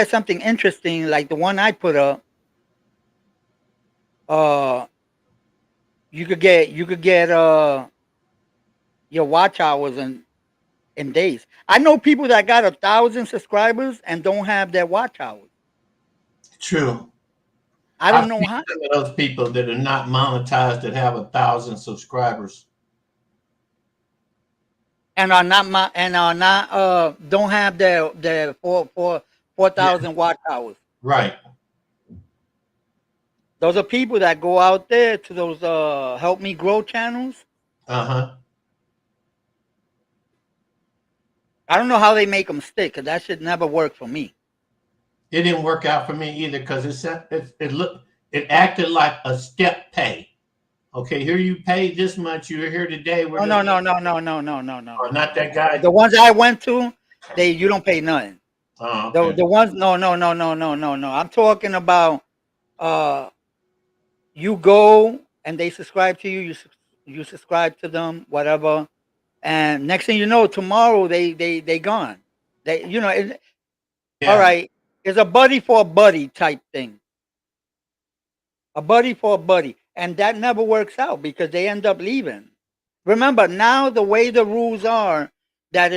something interesting like the one I put up, uh you could get your watch hours in days. I know people that got 1,000 subscribers and don't have their watch hours. True. I I've don't know seen how, some of those people that are not monetized that have 1,000 subscribers. and are not my and are not don't have their four Yeah, thousand watch hours. right. Those are people that go out there to those help me grow channels. Uh huh. I don't know how they make them stick because that should never work for me. It didn't work out for me either because it looked it acted like a step pay. Okay, here you paid this much. You're here today. We're No, just no, no, no, no, no, no, no, no, oh, no, not no, that no. guy. The ones I went to, they you don't pay nothing. Oh, The okay. the ones no no no no no no no. I'm talking about uh you go and they subscribe to you. You subscribe to them, whatever. And next thing you know, tomorrow they gone. They all Yeah, right. It's a buddy for a buddy type thing. A buddy for a buddy, and that never works out because they end up leaving. Remember now the way the rules are that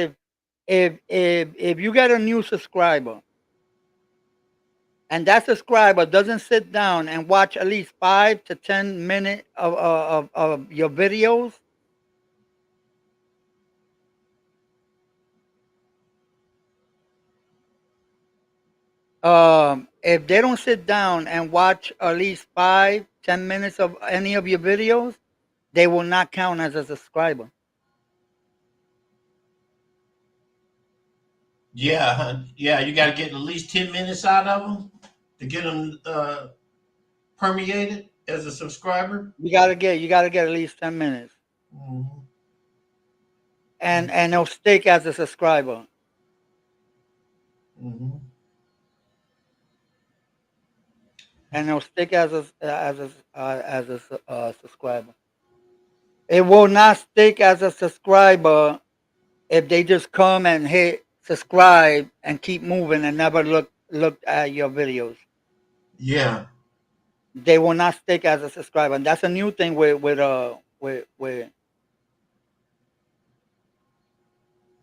if you get a new subscriber and that subscriber doesn't sit down and watch at least 5 to 10 minutes of your videos, if they don't sit down and watch at least 5 10 minutes of any of your videos, they will not count as a subscriber. yeah, yeah. You got to get at least 10 minutes out of them to get them permeated as a subscriber. You gotta get at least 10 minutes, Hmm. and they'll stick as a subscriber, Hmm. and they'll stick as a subscriber. It will not stick as a subscriber if they just come and hit subscribe and keep moving and never look at your videos. Yeah, They will not stick as a subscriber, and that's a new thing with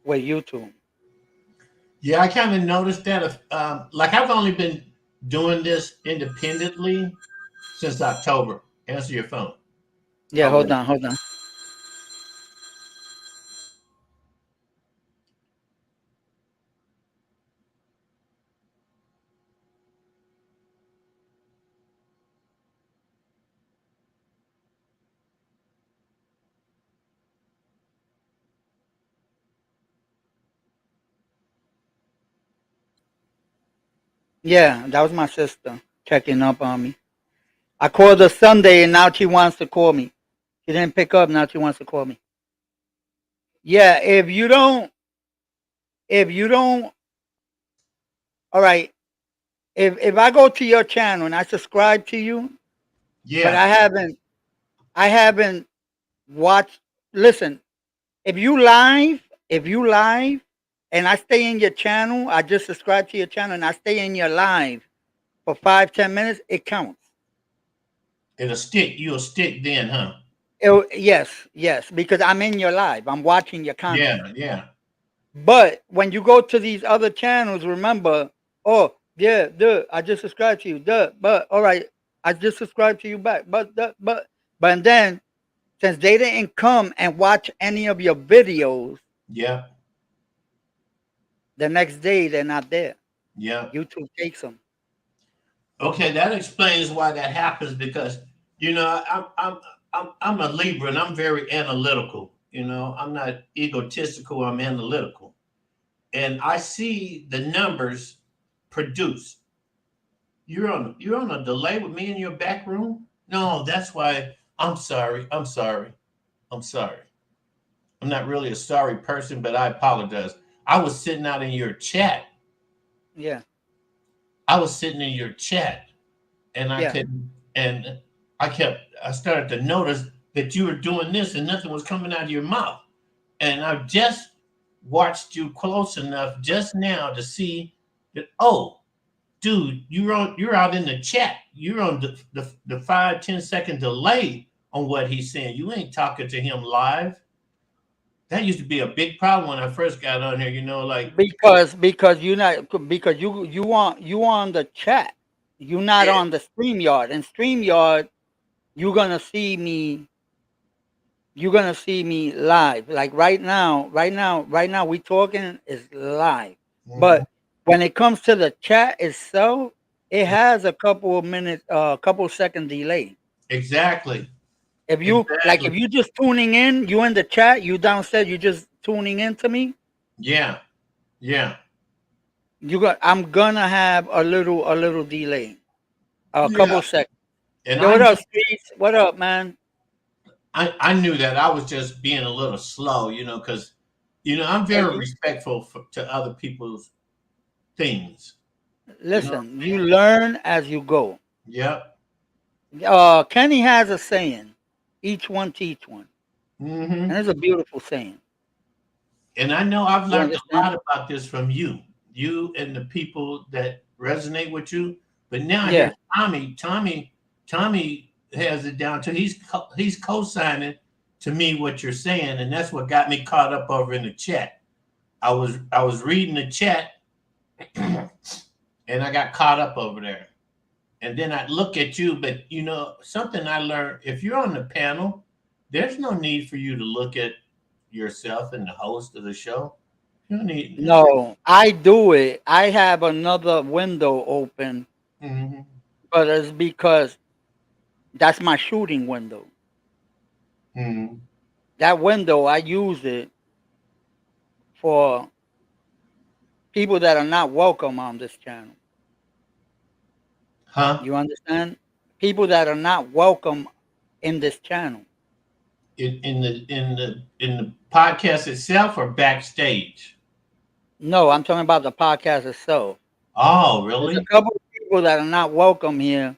YouTube. yeah. I kind of noticed that. Like I've only been doing this independently since October. Answer your phone. Yeah, Oh hold wait. on, hold on. Yeah, that was my sister checking up on me. I called her Sunday, and now she wants to call me. She didn't pick up. Now she wants to call me. Yeah, if you don't, all right. If I go to your channel and I subscribe to you, but Yeah, I haven't watched. Listen, if you live, if you live, and I stay in your channel, I just subscribe to your channel and I stay in your live for 5 10 minutes. It counts. it'll stick. You'll stick then, huh? Yes, yes, because I'm in your live. I'm watching your content. Yeah, yeah, But when you go to these other channels, remember, oh yeah, duh, I just subscribed to you, duh, but all right, I just subscribed to you back, but then since they didn't come and watch any of your videos, yeah, the next day they're not there. yeah. YouTube takes them. Okay, that explains why that happens because you know I'm a Libra and I'm very analytical. You know, I'm not egotistical. I'm analytical, and I see the numbers produced. You're on a delay with me in your back room. No, that's why. I'm sorry. I'm sorry. I'm sorry. I'm not really a sorry person, but I apologize. I was sitting out in your chat. Yeah, I was sitting in your chat and I yeah. could and I started to notice that you were doing this and nothing was coming out of your mouth. And I just watched you close enough just now to see that dude, you're out in the chat. You're on the 5-10 second delay on what he's saying. You ain't talking to him live. That used to be a big problem when I first got on here, like Because you on the chat. You're not Yeah. on the StreamYard. And StreamYard, you're gonna see me. You're gonna see me live. Like right now, we talking is live. Mhm. But when it comes to the chat itself, it has a couple of minutes, couple second delay. Exactly. If Exactly. you just tuning in, you in the chat, you downstairs, you just tuning in to me. Yeah. Yeah. I'm gonna have a little delay, a Yeah. couple seconds. And Yo, what up, Streets? What up, man? I knew that I was just being a little slow, because I'm Hey, very respectful to other people's things. You know what listen, I'm you saying? learn as you go. Yep. Kenny has a saying, each one teach one. Hmm. And it's a beautiful saying. And I know I've You learned a understand? lot about this from you and the people that resonate with you. But now Yeah. here's Tommy. Tommy has it down to he's co-signing to me what you're saying, and that's what got me caught up over in the chat. I was reading the chat, and I got caught up over there. And then I look at you, but something I learned: if you're on the panel, there's no need for you to look at yourself and the host of the show. You don't need. No, I do it. I have another window open, Mhm. but it's because that's my shooting window. Mhm. That window, I use it for people that are not welcome on this channel. Huh? You understand? People that are not welcome in this channel. In the podcast itself or backstage? No, I'm talking about the podcast itself. Oh, There's a really? couple of people that are not welcome here.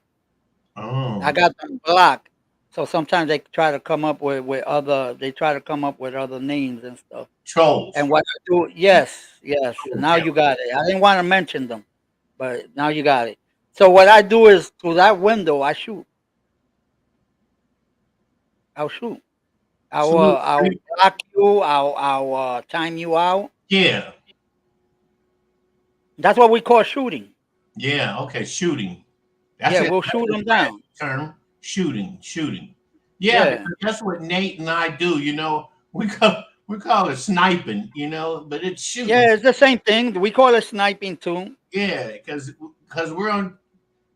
I Oh, got them blocked. So sometimes they try to come up they try to come up with other names and stuff. And trolls. what I do, yes, yes. Now Okay. you got it. I didn't want to mention them, but now you got it. So what I do is through that window, I shoot. I'll shoot. Salute. I'll block you. I'll time you out. Yeah. That's what we call shooting. Yeah. Okay. Shooting. That's Yeah, it. we'll That's shoot the them classic down. term. Shooting. Shooting. Yeah, Yeah, because that's what Nate and I do. We call it sniping. But it's shooting. yeah. It's the same thing. We call it sniping too. Yeah, because we're on.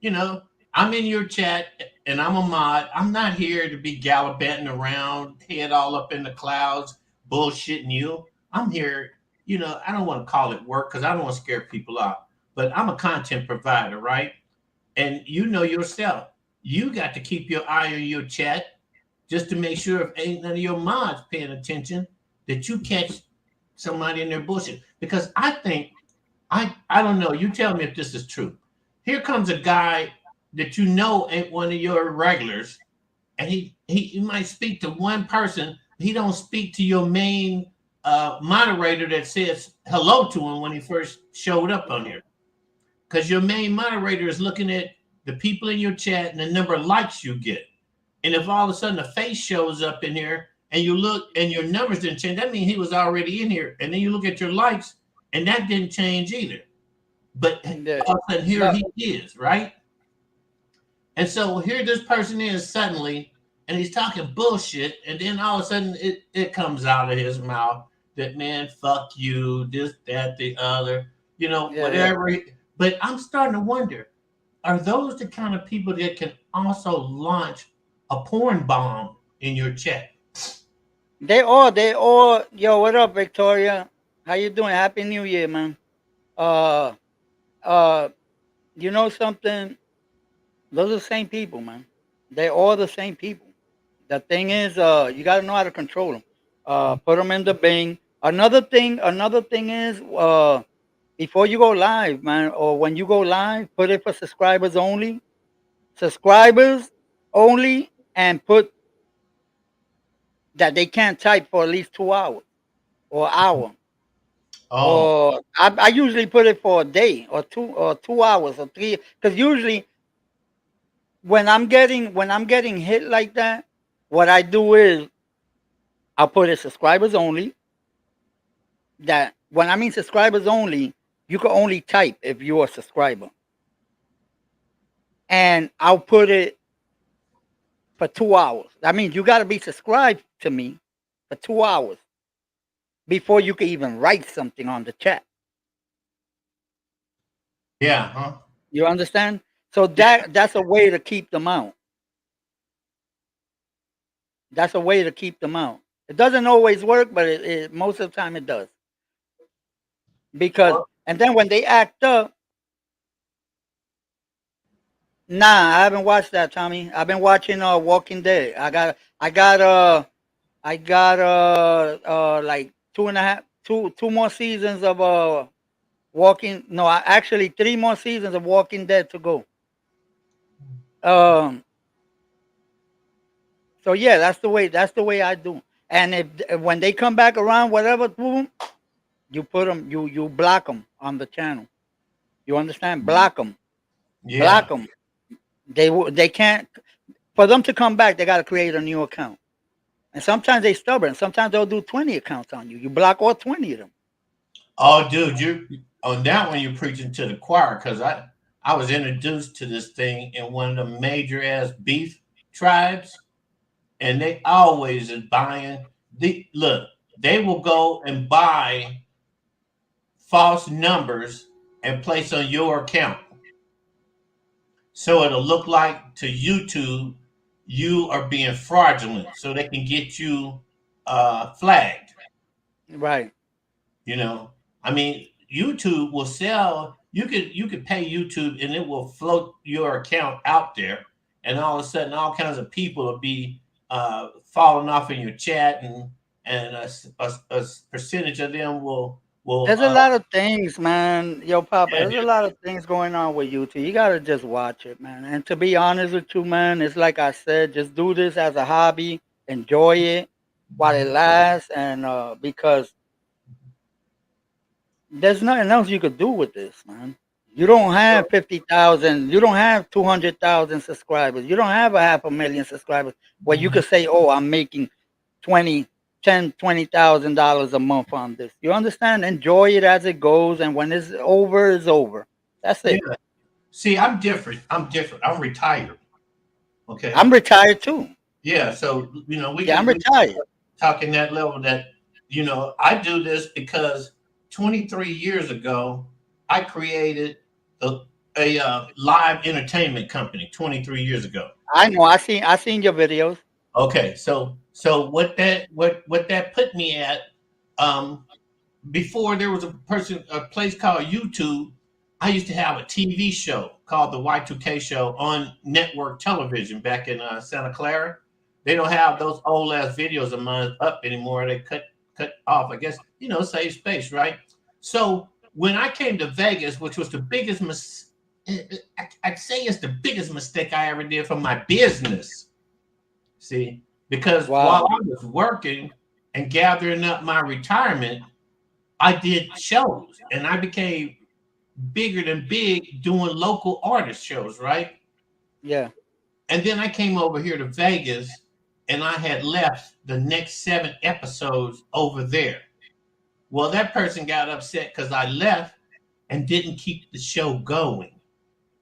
you know, I'm in your chat and I'm a mod. I'm not here to be gallivanting around, head all up in the clouds, bullshitting you. I'm here, I don't want to call it work because I don't want to scare people off, but I'm a content provider, right? And you know yourself, you got to keep your eye on your chat just to make sure if ain't none of your mods paying attention that you catch somebody in their bullshit. Because I think I don't know. You tell me if this is true. Here comes a guy that you know ain't one of your regulars, and he might speak to one person. He don't speak to your main moderator that says hello to him when he first showed up on here, because your main moderator is looking at the people in your chat and the number of likes you get. And if all of a sudden a face shows up in here and you look and your numbers didn't change, that means he was already in here. And then you look at your likes and that didn't change either. But Yeah. all of a sudden, here No, he is, right? And so here this person is suddenly, and he's talking bullshit, and then all of a sudden it comes out of his mouth that man, fuck you, this, that, the other, yeah, yeah. whatever. But I'm starting to wonder, are those the kind of people that can also launch a porn bomb in your chat? They all. Yo, what up, Victoria? How you doing? Happy New Year, man. Uh, uh, you know something? Those are the same people, man. They're all the same people. The thing is, you got to know how to control them. Put them in the Bing. Another thing is, before you go live, man, or when you go live, put it for subscribers only, and put that they can't type for at least 2 hours or hour. Oh, Or I usually put it for a day or 2 hours or three, because usually when I'm getting hit like that, what I do is I'll put it subscribers only. That when I mean subscribers only, you can only type if you're a subscriber. and I'll put it for 2 hours. That means you got to be subscribed to me for 2 hours before you can even write something on the chat. Yeah, huh? You understand? So Yeah. that's a way to keep them out. That's a way to keep them out. It doesn't always work, but most of the time it does. Because Well, and then when they act up, nah, I haven't watched that, Tommy. I've been watching Walking Dead. I got like two more seasons of Walking. No, actually 3 more seasons of Walking Dead to go. Um, so yeah, that's the way. That's the way I do. And if when they come back around, whatever, boom, you put them, you block them on the channel. You understand? Block them, block yeah. them. They can't. For them to come back, they got to create a new account. And sometimes they stubborn. Sometimes they'll do 20 accounts on you. You block all 20 of them. Oh, dude, you on that one you're preaching to the choir because I was introduced to this thing in one of the major ass beef tribes, and they always is buying. Look, they will go and buy false numbers and place on your account, so it'll look like to YouTube you are being fraudulent, so they can get you flagged. Right. You know, I mean, YouTube will sell. You could pay YouTube, and it will float your account out there, and all of a sudden, all kinds of people will be falling off in your chat, and a percentage of them will There's a lot of things, man. Yo, Papa, yeah, there's a lot of things going on with YouTube. You gotta just watch it, man. And to be honest with you, man, it's like I said, just do this as a hobby, enjoy it while it lasts, and because there's nothing else you could do with this, man. You don't have 50,000. You don't have 200,000 subscribers. You don't have a half a million subscribers where you could say, "Oh, I'm making 20, 10, $20,000 a month on this." You understand? Enjoy it as it goes, and when it's over. That's yeah. it. See, I'm different. I'm different. I'm retired. Okay. I'm retired too. Yeah. So we Yeah, can I'm we retired. talking that level that I do this because 23 years ago I created a, a live entertainment company 23 years ago. I know. I seen your videos. Okay, so what that put me at, um before there was a place called YouTube. I used to have a TV show called the Y2K Show on network television back in Santa Clara. They don't have those old ass videos of mine up anymore. They cut off. I guess save space, right? So when I came to Vegas, which was the biggest I'd say it's the biggest mistake I ever did for my business. See, because while Wow. I was working and gathering up my retirement, I did shows and I became bigger than big doing local artist shows, right? Yeah. And then I came over here to Vegas and I had left the next 7 episodes over there. Well, that person got upset because I left and didn't keep the show going.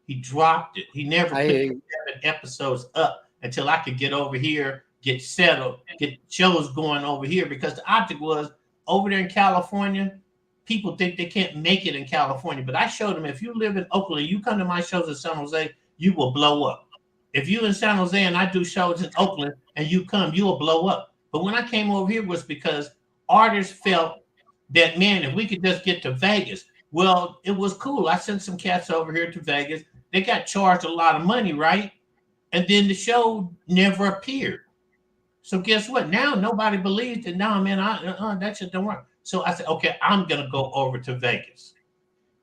He dropped it. He never I put hear the you. 7 episodes up until I could get over here, get settled, get shows going over here. Because the object was over there in California, people think they can't make it in California. But I showed them if you live in Oakland, you come to my shows in San Jose, you will blow up. If you in San Jose and I do shows in Oakland and you come, you will blow up. But when I came over here was because artists felt that man, if we could just get to Vegas, well, it was cool. I sent some cats over here to Vegas. They got charged a lot of money, right? And then the show never appeared. So guess what? Now nobody believes that. Now, man, that shit don't work. So I said, okay, I'm gonna go over to Vegas.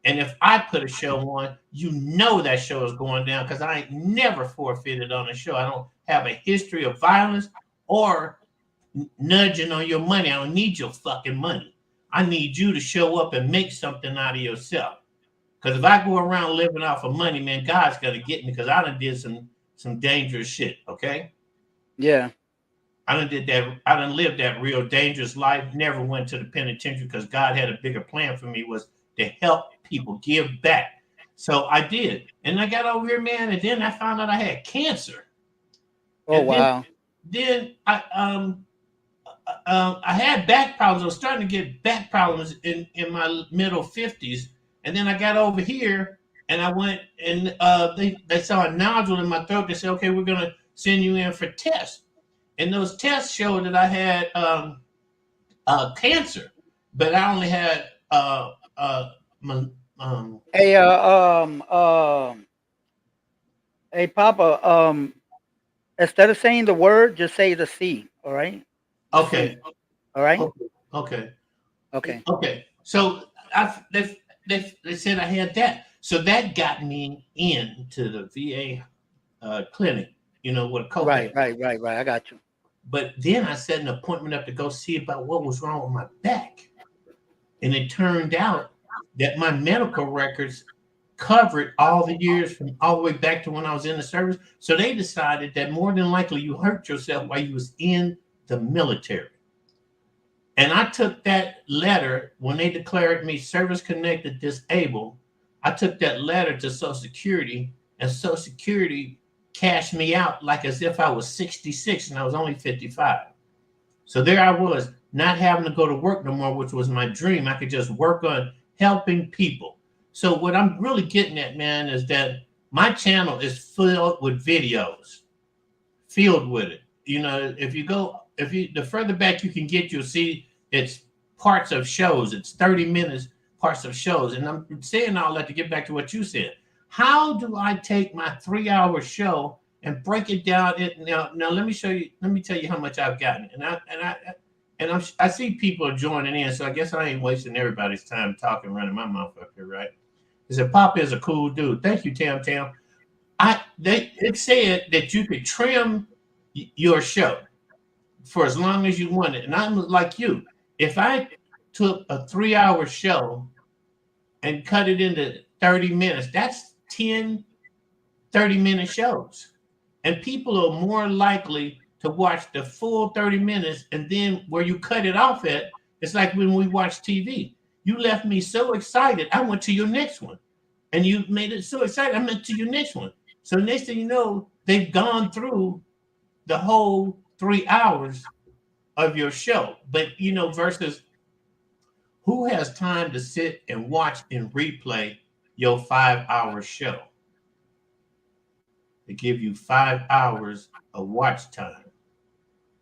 And if I put a show on, that show is going down because I ain't never forfeited on a show. I don't have a history of violence or nudging on your money. I don't need your fucking money. I need you to show up and make something out of yourself. Because if I go around living off of money, man, God's gonna get me because I done did some dangerous shit. Okay, Yeah. I done did that. I done lived that real dangerous life. Never went to the penitentiary because God had a bigger plan for me was to help people give back. So I did, and I got over here, man, and then I found out I had cancer, Oh and wow. then I had back problems. I was starting to get back problems in my middle 50s. And then I got over here and I went and they saw a nodule in my throat. They said, okay, we're going to send you in for tests. And those tests showed that I had cancer, but I only had my, um, Hey, hey, Papa. Instead of saying the word, just say the C. All right, the okay, C. All right. okay, okay, Okay. okay. So they said I had that. So that got me into the VA clinic, with a Right. copay. Right. Right. Right. I got you. But then I set an appointment up to go see about what was wrong with my back. And it turned out that my medical records covered all the years from all the way back to when I was in the service. So they decided that more than likely you hurt yourself while you was in the military. And I took that letter when they declared me service connected disabled. I took that letter to Social Security, and Social Security cashed me out like as if I was 66 and I was only 55. So there I was, not having to go to work no more, which was my dream. I could just work on helping people. So what I'm really getting at, man, is that my channel is filled with videos, filled with it. If you go, if you the further back you can get, you'll see it's parts of shows. It's 30 minutes, parts of shows. And I'm saying all that to get back to what you said. How do I take my 3 hour show and break it down? Now let me show you. Let me tell you how much I've gotten. I see people joining in, so I guess I ain't wasting everybody's time talking, running my mouth up here, right? He said, "Papa is a cool dude." Thank you, Tam Tam. It said that you could trim your show for as long as you wanted. And I'm like you. If I took a 3 hour show and cut it into 30 minutes, that's 10 30-minute shows. And people are more likely to watch the full 30 minutes, and then where you cut it off at, it's like when we watch TV. You left me so excited, I went to your next one. And you made it so excited, I went to your next one. So next thing you know, they've gone through the whole 3 hours of your show. But versus who has time to sit and watch and replay your 5 hour show? They give you 5 hours of watch time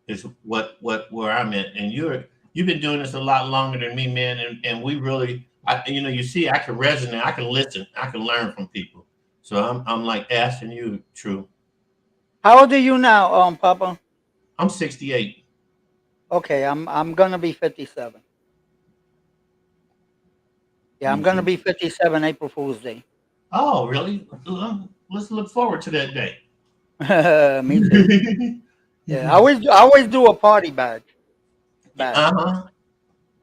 is what where I'm at. And you've been doing this a lot longer than me, man. And we really you see I can resonate, I can listen, I can learn from people. So I'm like asking you, True. How old are you now, Papa? I'm 68. Okay, I'm gonna be 57. Yeah, I'm gonna Okay. be 57 April Fool's Day. Oh, really? Let's look forward to that day. Me too. Yeah, I always do a party bash. Uh-huh.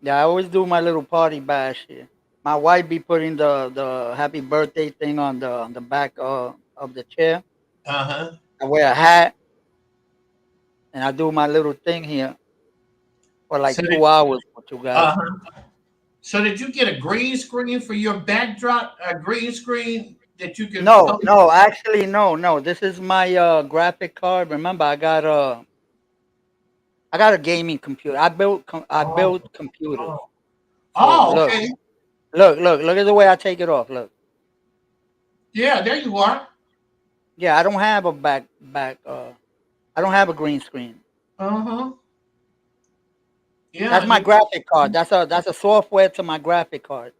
Yeah, I always do my little party bash here. My wife be putting the happy birthday thing on the back of the chair. Uh-huh. I wear a hat and I do my little thing here for So like did 2 hours with you guys. uh-huh. So did you get a green screen for your backdrop? A green screen that you can No, post? no, actually, no. This is my graphic card. Remember, I got a gaming computer. I Oh, built computers. oh, So oh, look, okay. look at the way I take it off. Look, Yeah, there you are. yeah, I don't have a back. I don't have a green screen. Uh-huh. That's Yeah. my graphic card. That's a software to my graphic card.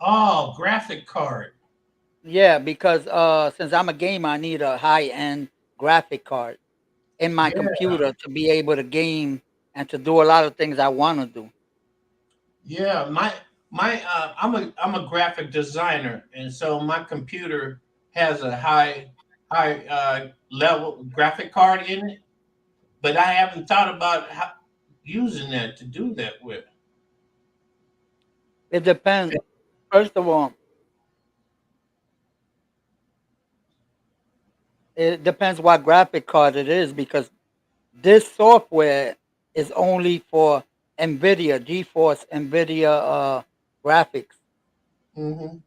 Oh, graphic card. Yeah, because since I'm a gamer, I need a high end graphic card in my Yeah. computer to be able to game and to do a lot of things I want to do. Yeah. I'm a graphic designer, and so my computer has a high level graphic card in it, but I haven't thought about using that to do that with. It depends. First of all, it depends what graphic card it is because this software is only for NVIDIA, GeForce NVIDIA graphics. Hmm.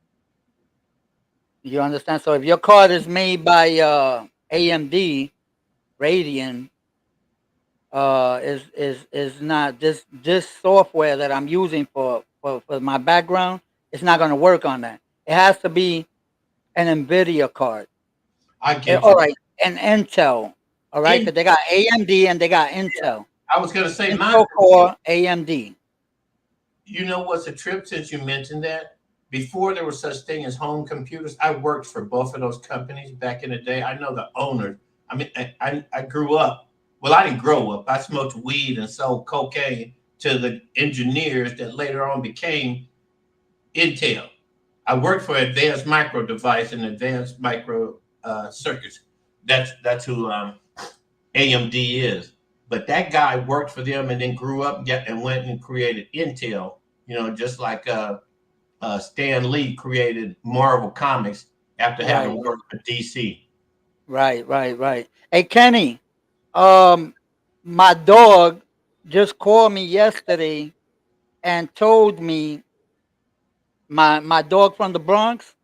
You understand? So if your card is made by AMD Radeon, is not this software that I'm using for my background. It's not going to work on that. It has to be an Nvidia card. I get All you. right, an Intel. All right, In because they got AMD and they got Intel. I was gonna say mine. Intel Core AMD. You know what's a trip since you mentioned that? Before there was such thing as home computers, I worked for both of those companies back in the day. I know the owners. I mean, I grew up. Well, I didn't grow up. I smoked weed and sold cocaine to the engineers that later on became Intel. I worked for Advanced Micro Device and Advanced Micro Circuits. That's who AMD is. But that guy worked for them and then grew up and went and created Intel. You know, just like Stan Lee created Marvel Comics after Right, having right, worked for DC. right. Hey Kenny, um, my dog just called me yesterday and told me my dog from the Bronx.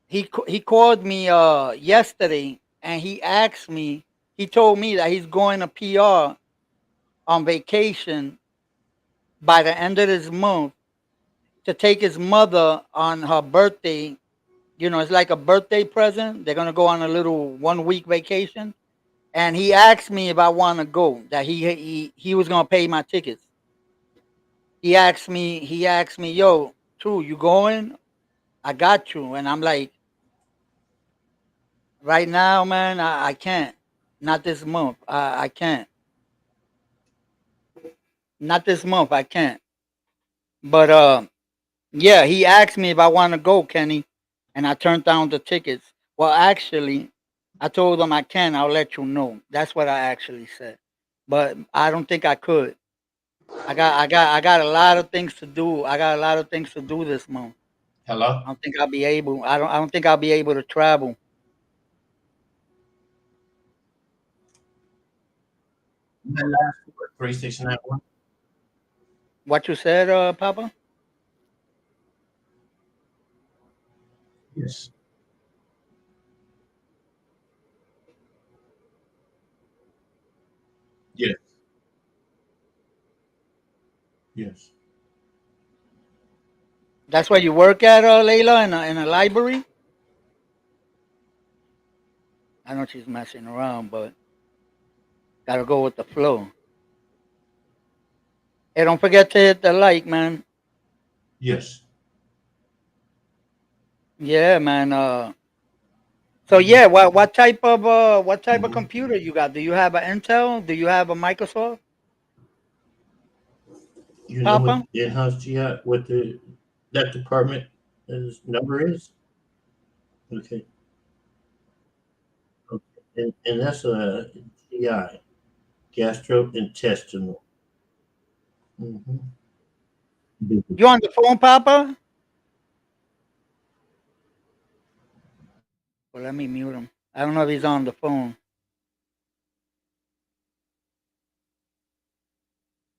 He called me yesterday and he asked me. He told me that he's going to PR on vacation by the end of this month to take his mother on her birthday. You know, it's like a birthday present. They're gonna go on a little 1 week vacation, and he asked me if I want to go. That he was gonna pay my tickets. He asked me, yo, True, you going? I got you, and I'm like, right now, man, I can't. Not this month. I can't. Not this month. I can't. But yeah, he asked me if I want to go, Kenny, and I turned down the tickets. Well, actually, I told him I can. I'll let you know. That's what I actually said. But I don't think I could. I got a lot of things to do. I got a lot of things to do this month. Hello? I don't think I'll be able. I don't think I'll be able to travel. My last 3691. What you said, Papa? Yes. Yes. Yes. That's where you work at, Layla, in a library. I know she's messing around, but gotta go with the flow. Hey, don't forget to hit the like, man. Yes. Yeah, man. So yeah, what type of Mhm. computer you got? Do you have an Intel? Do you have a Microsoft, You know what Papa? in-house GI, what the that department is, number is? Okay. Okay. And that's a GI, gastrointestinal. Mm-hmm. You on the phone, Papa? Well, let me mute him. I don't know if he's on the phone.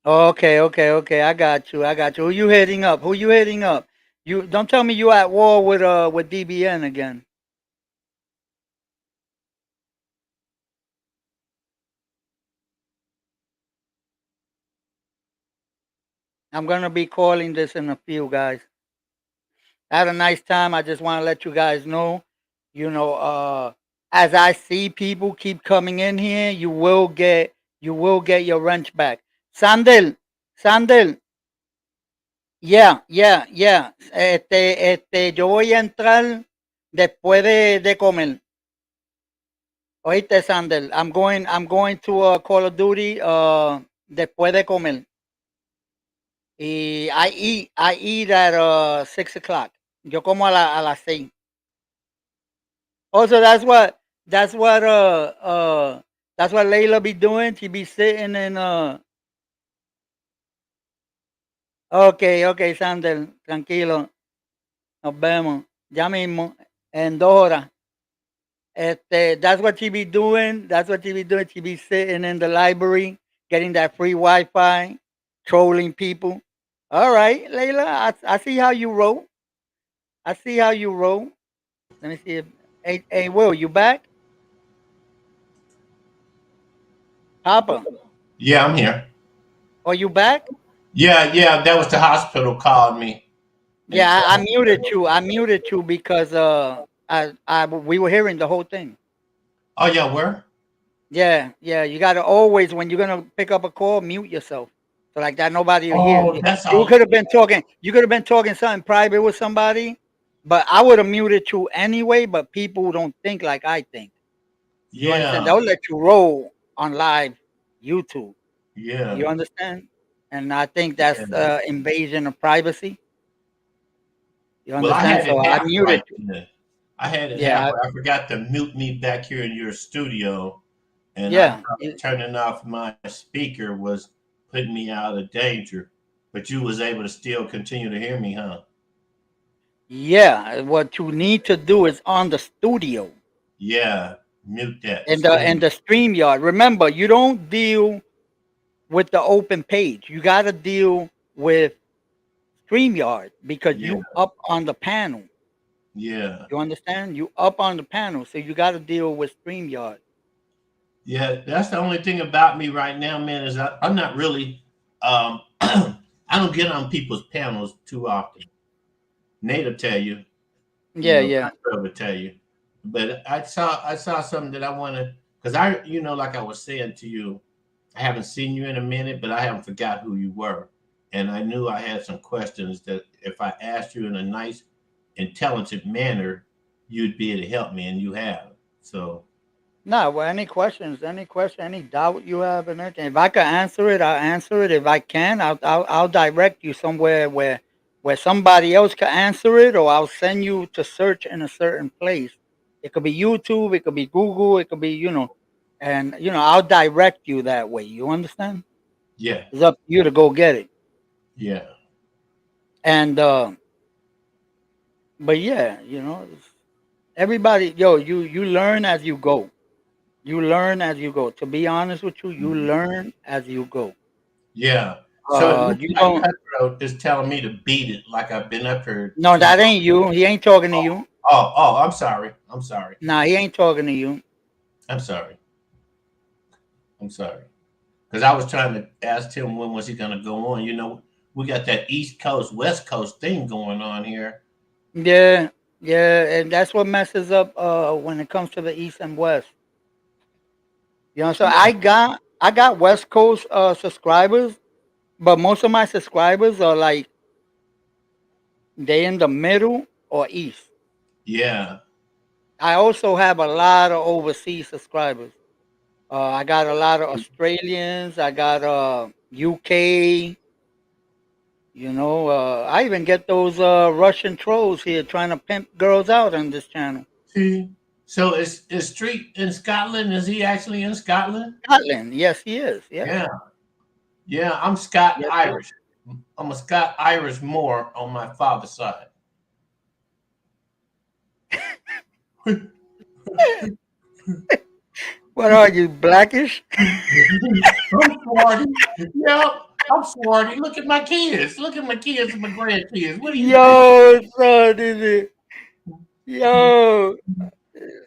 Okay. I got you. Who you hitting up? Who you hitting up? You don't tell me you at war with DBN again. I'm gonna be calling this in a few, guys. Had a nice time. I just want to let you guys know, you know, as I see people keep coming in here, you will get your wrench back. Sandel, yeah. Yo voy a entrar después de comer. Oíste, Sandel, I'm going to Call of Duty después de comer. Y I eat at 6 o'clock. Yo como a las 6. Also, that's what Layla be doing. She be sitting in okay, Sander, tranquilo, nos vemos, ya mismo, en 2 horas. That's what she be doing. That's what she be doing. She be sitting in the library, getting that free Wi-Fi, trolling people. All right, Layla, I see how you roll. I see how you roll. Let me see if hey Will, you back? Papa, Yeah, I'm here. are you back? Yeah, yeah, that was the hospital calling me and Yeah, I told me. muted you. I muted you because I we were hearing the whole thing. Oh, yeah, where? Yeah, yeah. You gotta always when you're gonna pick up a call, mute yourself. So like that nobody will hear. Oh, You that's you all. could have been talking you could have been talking something private with somebody, but I would have muted you anyway, but people don't think like I think. You understand? Yeah, They'll let you roll on live YouTube. You yeah, understand? And I think yeah. that's invasion of privacy. You Well, I understand? had So it I happen muted right you. then. I had it Yeah, happen. I forgot to mute me back here in your studio, and I yeah. thought turning off my speaker was putting me out of danger. But you was able to still continue to hear me, huh? Yeah, what you need to do is on the studio Yeah, mute that and stream. the stream yard. Remember, you don't deal with the open page. You got to deal with StreamYard because Yeah, you up on the panel. yeah, You understand? You up on the panel, so you got to deal with StreamYard. yeah. That's the only thing about me right now, man. Is I'm not really. I don't get on people's panels too often. Nate will tell you, Yeah, yeah. Contra will tell you. But I saw something that I want to, because like I was saying to you, I haven't seen you in a minute, but I haven't forgot who you were, and I knew I had some questions that if I asked you in a nice, intelligent manner, you'd be able to help me, and you have. So No, well, any questions, any question, any doubt you have, and anything. If I can answer it, I'll answer it. If I can, I'll direct you somewhere where somebody else can answer it, or I'll send you to search in a certain place. It could be YouTube, it could be Google, it could be and I'll direct you that way. You understand? yeah, It's up to you to go get it. yeah, And but yeah, everybody, you learn as you go. You learn as you go. To be honest with you, you mhm, learn as you go. yeah. So it looks You like don't. Cutthroat is telling me to beat it, like I've been up here No, too that long. ain't you. He ain't talking to you. Oh, I'm sorry. I'm sorry. Nah, he ain't talking to you. I'm sorry. I'm sorry. Because I was trying to ask him when was he going to go on. We got that East Coast West Coast thing going on here. Yeah, yeah, and that's what messes up when it comes to the East and West. So Yeah, I got West Coast subscribers, but most of my subscribers are like they in the middle or east. yeah. I also have a lot of overseas subscribers. I got a lot of Australians. I got UK. I even get those Russian trolls here trying to pimp girls out on this channel. See, so is Street in Scotland? Is he actually in Scotland? Scotland, yes, he is. Yes, Yeah, yeah. I'm Scott yes, he Irish. I'm a Scott Irish Moor on my father's side. I'm is. What are you, blackish? Swarty. Yeah, I'm Swarty. Look at my kids. Look at my kids and my grandkids. What do you think? Yo, son, is it? Yo,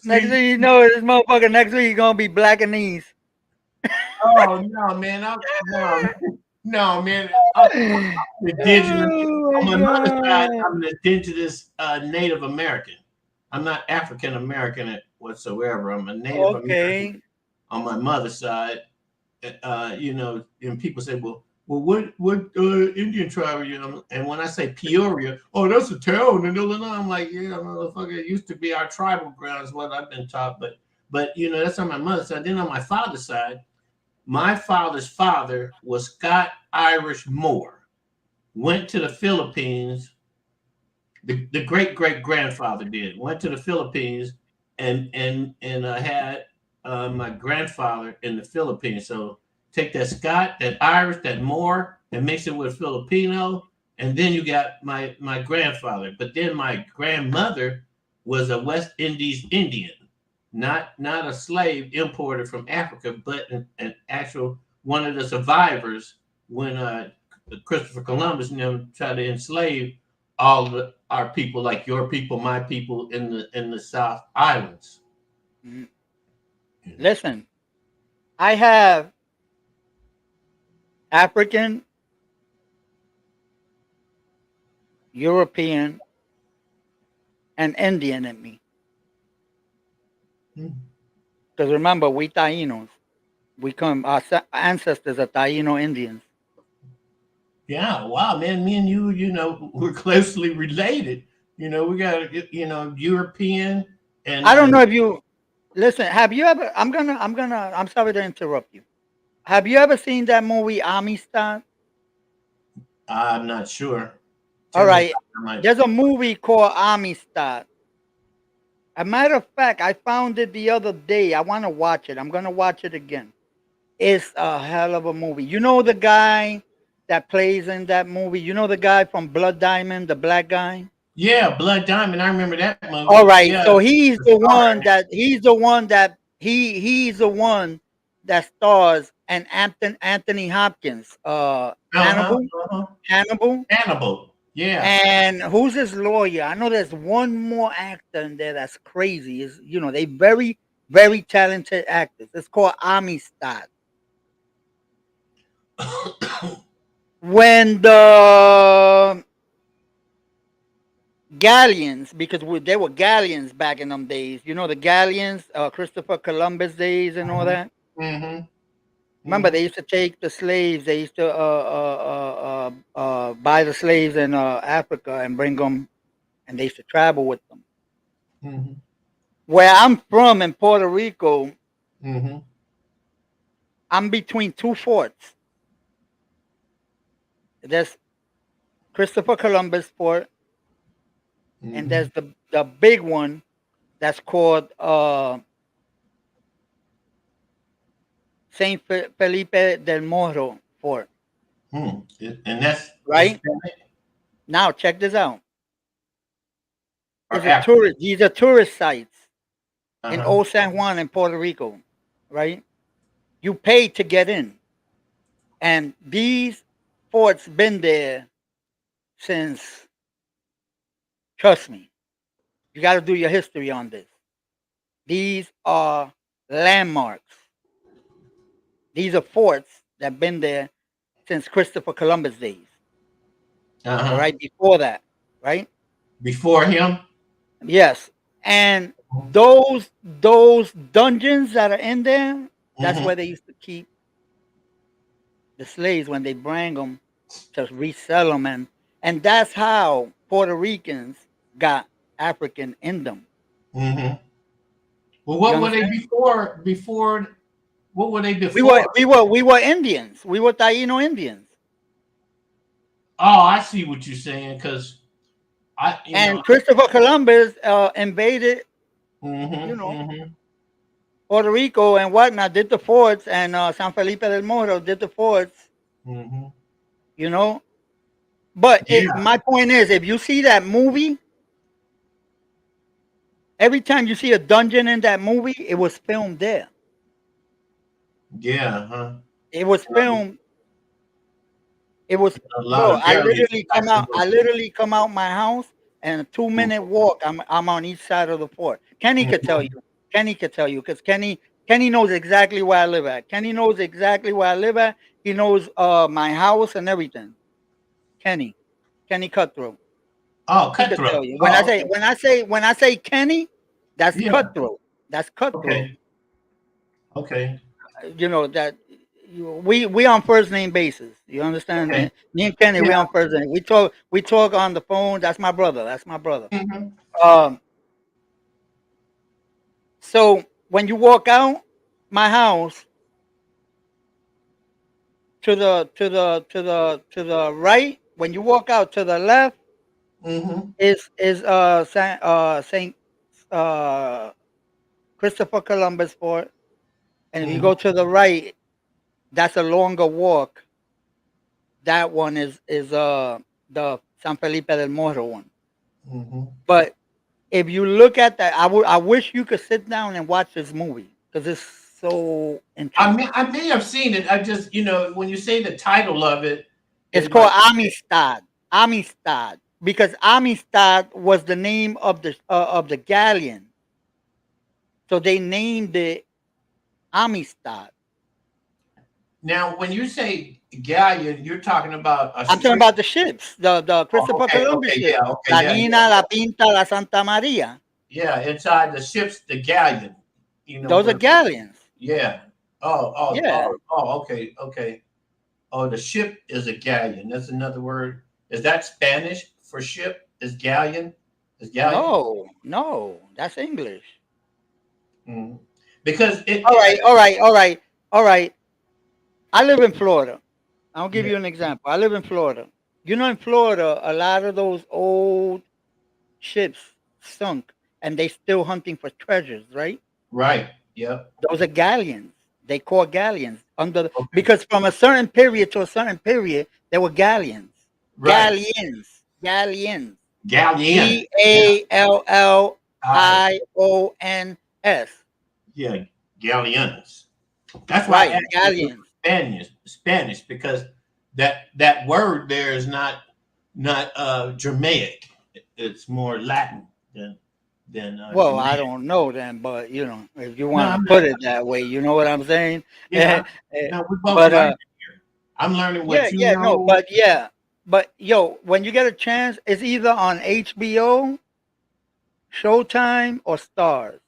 next See? thing you know, this motherfucker next week gonna be black and knees. Oh no, man! No, no, man! I'm indigenous. Oh On my my mother's side, god. I'm an indigenous Native American. I'm not African American whatsoever. I'm a Native American Okay. on my mother's side. And people say, well, what Indian tribe are you? And when I say Peoria, oh, that's a town in Illinois. I'm like, yeah, motherfucker, it used to be our tribal grounds. What I've been taught, but that's on my mother's side. Then on my father's side, my father's father was Scott Irish Moore. Went to the Philippines. The great great grandfather did. Went to the Philippines and had my grandfather in the Philippines. So take that Scott, that Irish, that Moore, and mix it with Filipino, and then you got my grandfather. But then my grandmother was a West Indies Indian, not a slave imported from Africa, but an actual one of the survivors when Christopher Columbus tried to enslave all of our people, like your people, my people in the South Islands. Mhm. You know. Listen, I have African, European, and Indian in me. Mm. Because remember, we Tainos. We come, our ancestors are Taino Indians. Yeah, wow, man, me and you know, we're closely related. You know, we got European I don't and know if you listen. Have you ever? I'm sorry to interrupt you. Have you ever seen that movie Amistad? I'm not sure. All Tell me right. about it. I might. There's a movie called Amistad. A matter of fact, I found it the other day. I want to watch it. I'm gonna watch it again. It's a hell of a movie. You know the guy that plays in that movie. You know the guy from Blood Diamond, the black guy. Yeah, Blood Diamond. I remember that All movie. right. Yeah, So he's the the star one in that he's the one that stars and Anthony Hopkins, it. Uh huh. Uh huh. Hannibal. Hannibal. Yeah. And who's his lawyer? I know there's one more actor in there that's crazy. Is they very talented actors. It's called Amistad. When the galleons, because there were galleons back in them days. You know the galleons, Christopher Columbus days and all Mhm. that. Mhm. Remember, Mhm. they used to take the slaves. They used to buy the slaves in Africa and bring them, and they used to travel with them. Mhm. Where I'm from in Puerto Rico, Mhm. I'm between two forts. There's Christopher Columbus Fort, and there's Mhm. the big one that's called Saint Felipe del Morro Fort. Hmm. And that's Right Hispanic now, check this out. or It's a African. tourist. These are tourist sites Uh in huh. Old San Juan in Puerto Rico. Right, you pay to get in, and these forts been there since. Trust me, you got to do your history on this. These are landmarks. These are forts that been there since Christopher Columbus days. Uh All huh. right, before that, right? Before him. Yes, and those dungeons that are in there, that's Mhm. where they used to keep the slaves when they bring them to resell them, and that's how Puerto Ricans got African in them. Mhm. Well, You what were they understand? before? Before what were they We were before? we were we were Indians. We were Taino Indians, Oh, I see what you're saying. Cause I, you know. and Christopher Columbus invaded, you Mhm. know, Mhm. Puerto Rico and whatnot. Did the forts, and San Felipe del Morro did the forts. Mhm. You know, but Yeah. my point is, if you see that movie, every time you see a dungeon in that movie, it was filmed there. Yeah. Huh. It was filmed. It was, A lot bro. of various types of I movies. literally come out my house and a 2 minute walk. I'm on each side of the fort. Kenny could tell you. Mhm. Kenny could tell you because Kenny knows exactly where I live at. Kenny knows exactly where I live at. He knows my house and everything. Kenny, Kenny Cutthroat. Oh, He could tell Cutthroat. you. Oh, okay. When I say Kenny, that's Yeah. Cutthroat. That's Cutthroat. Okay. Okay. You know that we on first name basis. You understand? Okay. Me and Kenny, Yeah. we on first name. We talk on the phone. That's my brother. That's my brother. Mhm. Um, so when you walk out my house to the right, when you walk out to the left Mhm. is Saint uh Christopher Columbus Fort, and if you Mhm. go to the right, that's a longer walk. That one is the San Felipe del Morro one. Mhm. But if you look at that, I wish you could sit down and watch this movie because it's so interesting. I may have seen it. I just, when you say the title of it, It's it called like Amistad. Amistad. because Amistad was the name of the galleon, so they named it Amistad. Now, when you say galleon, you're talking about a I'm talking straight. about the ships, the Oh, Christopher Columbus ship, okay, La yeah, Nina, La Pinta, La Santa Maria. yeah. Inside the ship's the galleon. You know Those are where? galleons. Yeah. Yeah. Okay, okay. Oh, the ship is a galleon. That's another word. Is that Spanish for ship? Is galleon? Is galleon? No, no, that's English. Mm. Because All right, all right, all right, all right. I live in Florida. I'll give yeah, you an example. I live in Florida. You know, in Florida, a lot of those old ships sunk, and they still hunting for treasures, right? right. Yep. Those are galleons. They call galleons Okay. because from a certain period to a certain period, there were galleons. Right. Galleons. Galleons. Galleon. Yeah. Gallions. Yeah. Galleons. That's why I Right. asked you if it Galleons. was Spanish, because that word there is not Dramaic. It's more Latin than Well, I Dramaic. don't know then, but if you No, want to I'm put not. it that way, you know what I'm saying? Yeah. No, we're both But learning here. I'm learning yeah, what you yeah, no, know. but yeah, but yo, when you get a chance, it's either on HBO, Showtime, or Stars.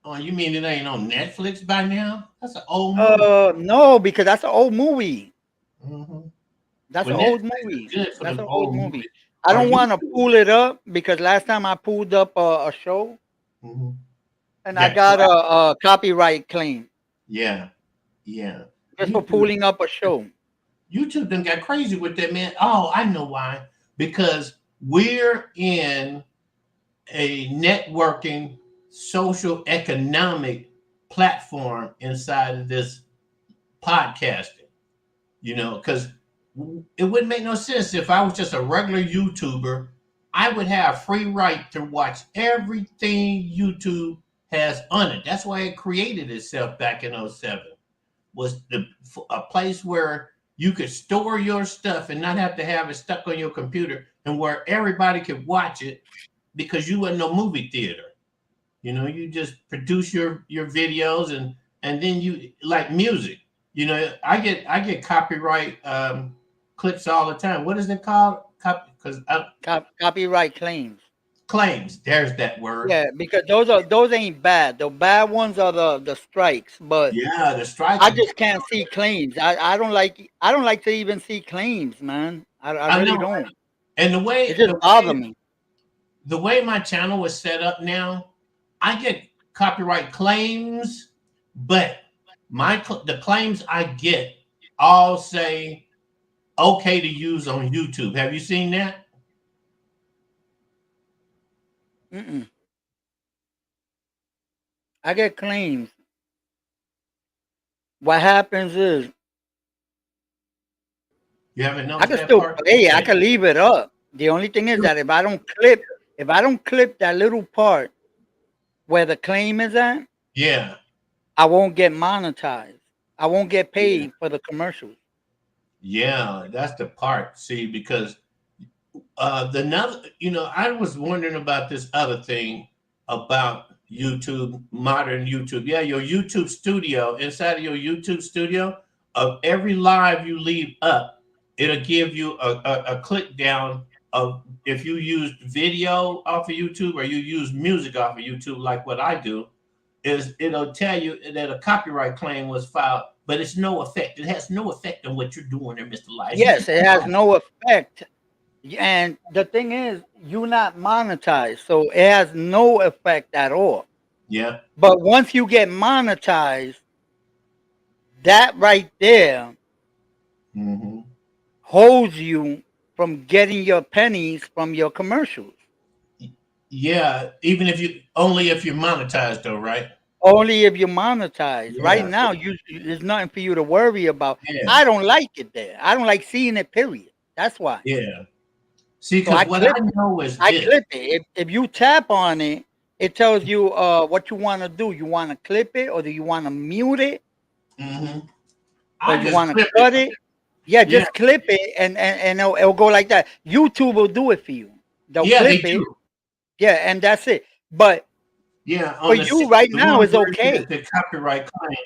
Oh, you mean it ain't on Netflix by now? That's an old movie. No, because that's an old movie. Hmm. That's Well, an old Netflix is movie. good for That's them an old old movie. movies. I Or don't want to YouTube. pull it up because last time I pulled up a show Hmm. and I Got got cracked. a copyright claim Yeah, yeah. just for YouTube, pulling up a show. YouTube done got crazy with that, man. Oh, I know why. Because we're in a networking, social, economic platform inside of this podcasting. Because it wouldn't make no sense if I was just a regular YouTuber. I would have free right to watch everything YouTube has on it. That's why it created itself back in '07. Was a place where you could store your stuff and not have to have it stuck on your computer, and where everybody could watch it because you wasn't no movie theater. You just produce your videos, and then you like music. I get copyright clips all the time. What is it called? Because Copyright claims. claims. There's that word. Yeah, because those ain't bad. The bad ones are the strikes, but Yeah, the strikes. I just can't see claims. I don't like to even see claims, man. I I really know. don't. And the It way just the bother way me. the way my channel is set up now, I get copyright claims, but the claims I get all say okay to use on YouTube. Have you seen that? Mm-mm. I get claims. What happens is You haven't I noticed can that still part? play. I Okay. can leave it up. The only thing is that if I don't clip that little part where the claim is at, Yeah. I won't get monetized. I won't get Yeah. paid for the commercials. Yeah, that's the part. See, because the another, I was wondering about this other thing about YouTube, modern YouTube. Yeah, your YouTube studio, inside of your YouTube studio, of every live you leave up, it'll give you a click down of if you used video off of YouTube or you use music off of YouTube, like what I do, is it'll tell you that a copyright claim was filed, but it's no effect. It has no effect on what you're doing there, Mr. Lies. You can Yes, it keep has on. no effect. And the thing is, you're not monetized, so it has no effect at all. Yeah. But once you get monetized, that right there Hmm. holds you from getting your pennies from your commercials. Yeah, even if you only if you're monetized though, right? Only if you monetize. Right Yeah, now, there's nothing for you to worry about. yeah, I don't like it there. I don't like seeing it. Period. That's why. yeah. See, So because I what clip I it. know is I this. clip it. If you tap on it, it tells you what you want to do. You want to clip it, or do you want to mute it, Hmm. or I you just want to clip it. cut it? Yeah, Yeah, just clip it and it'll go like that. YouTube will do it for you. They'll yeah, they clip it. do. Yeah, and that's it. But Yeah, for on you right the now one is version okay. that the copyright claim.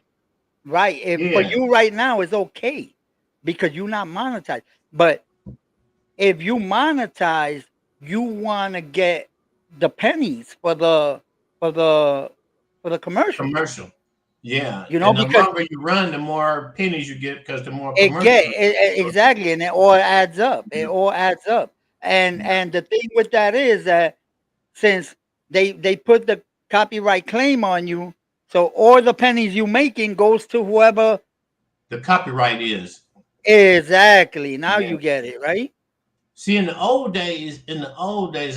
Right. If for Yeah, you right now is okay because you're not monetized. But if you monetize, you want to get the pennies for the for the commercials. commercial. Yeah, You know, and the because longer you run, the more pennies you get because the more it get commercials. exactly, and it all adds up. It all adds up. And the thing with that is that since they put the copyright claim on you, so all the pennies you making goes to whoever. The copyright is. Exactly. Now Yeah. you get it, right? See, in the old days,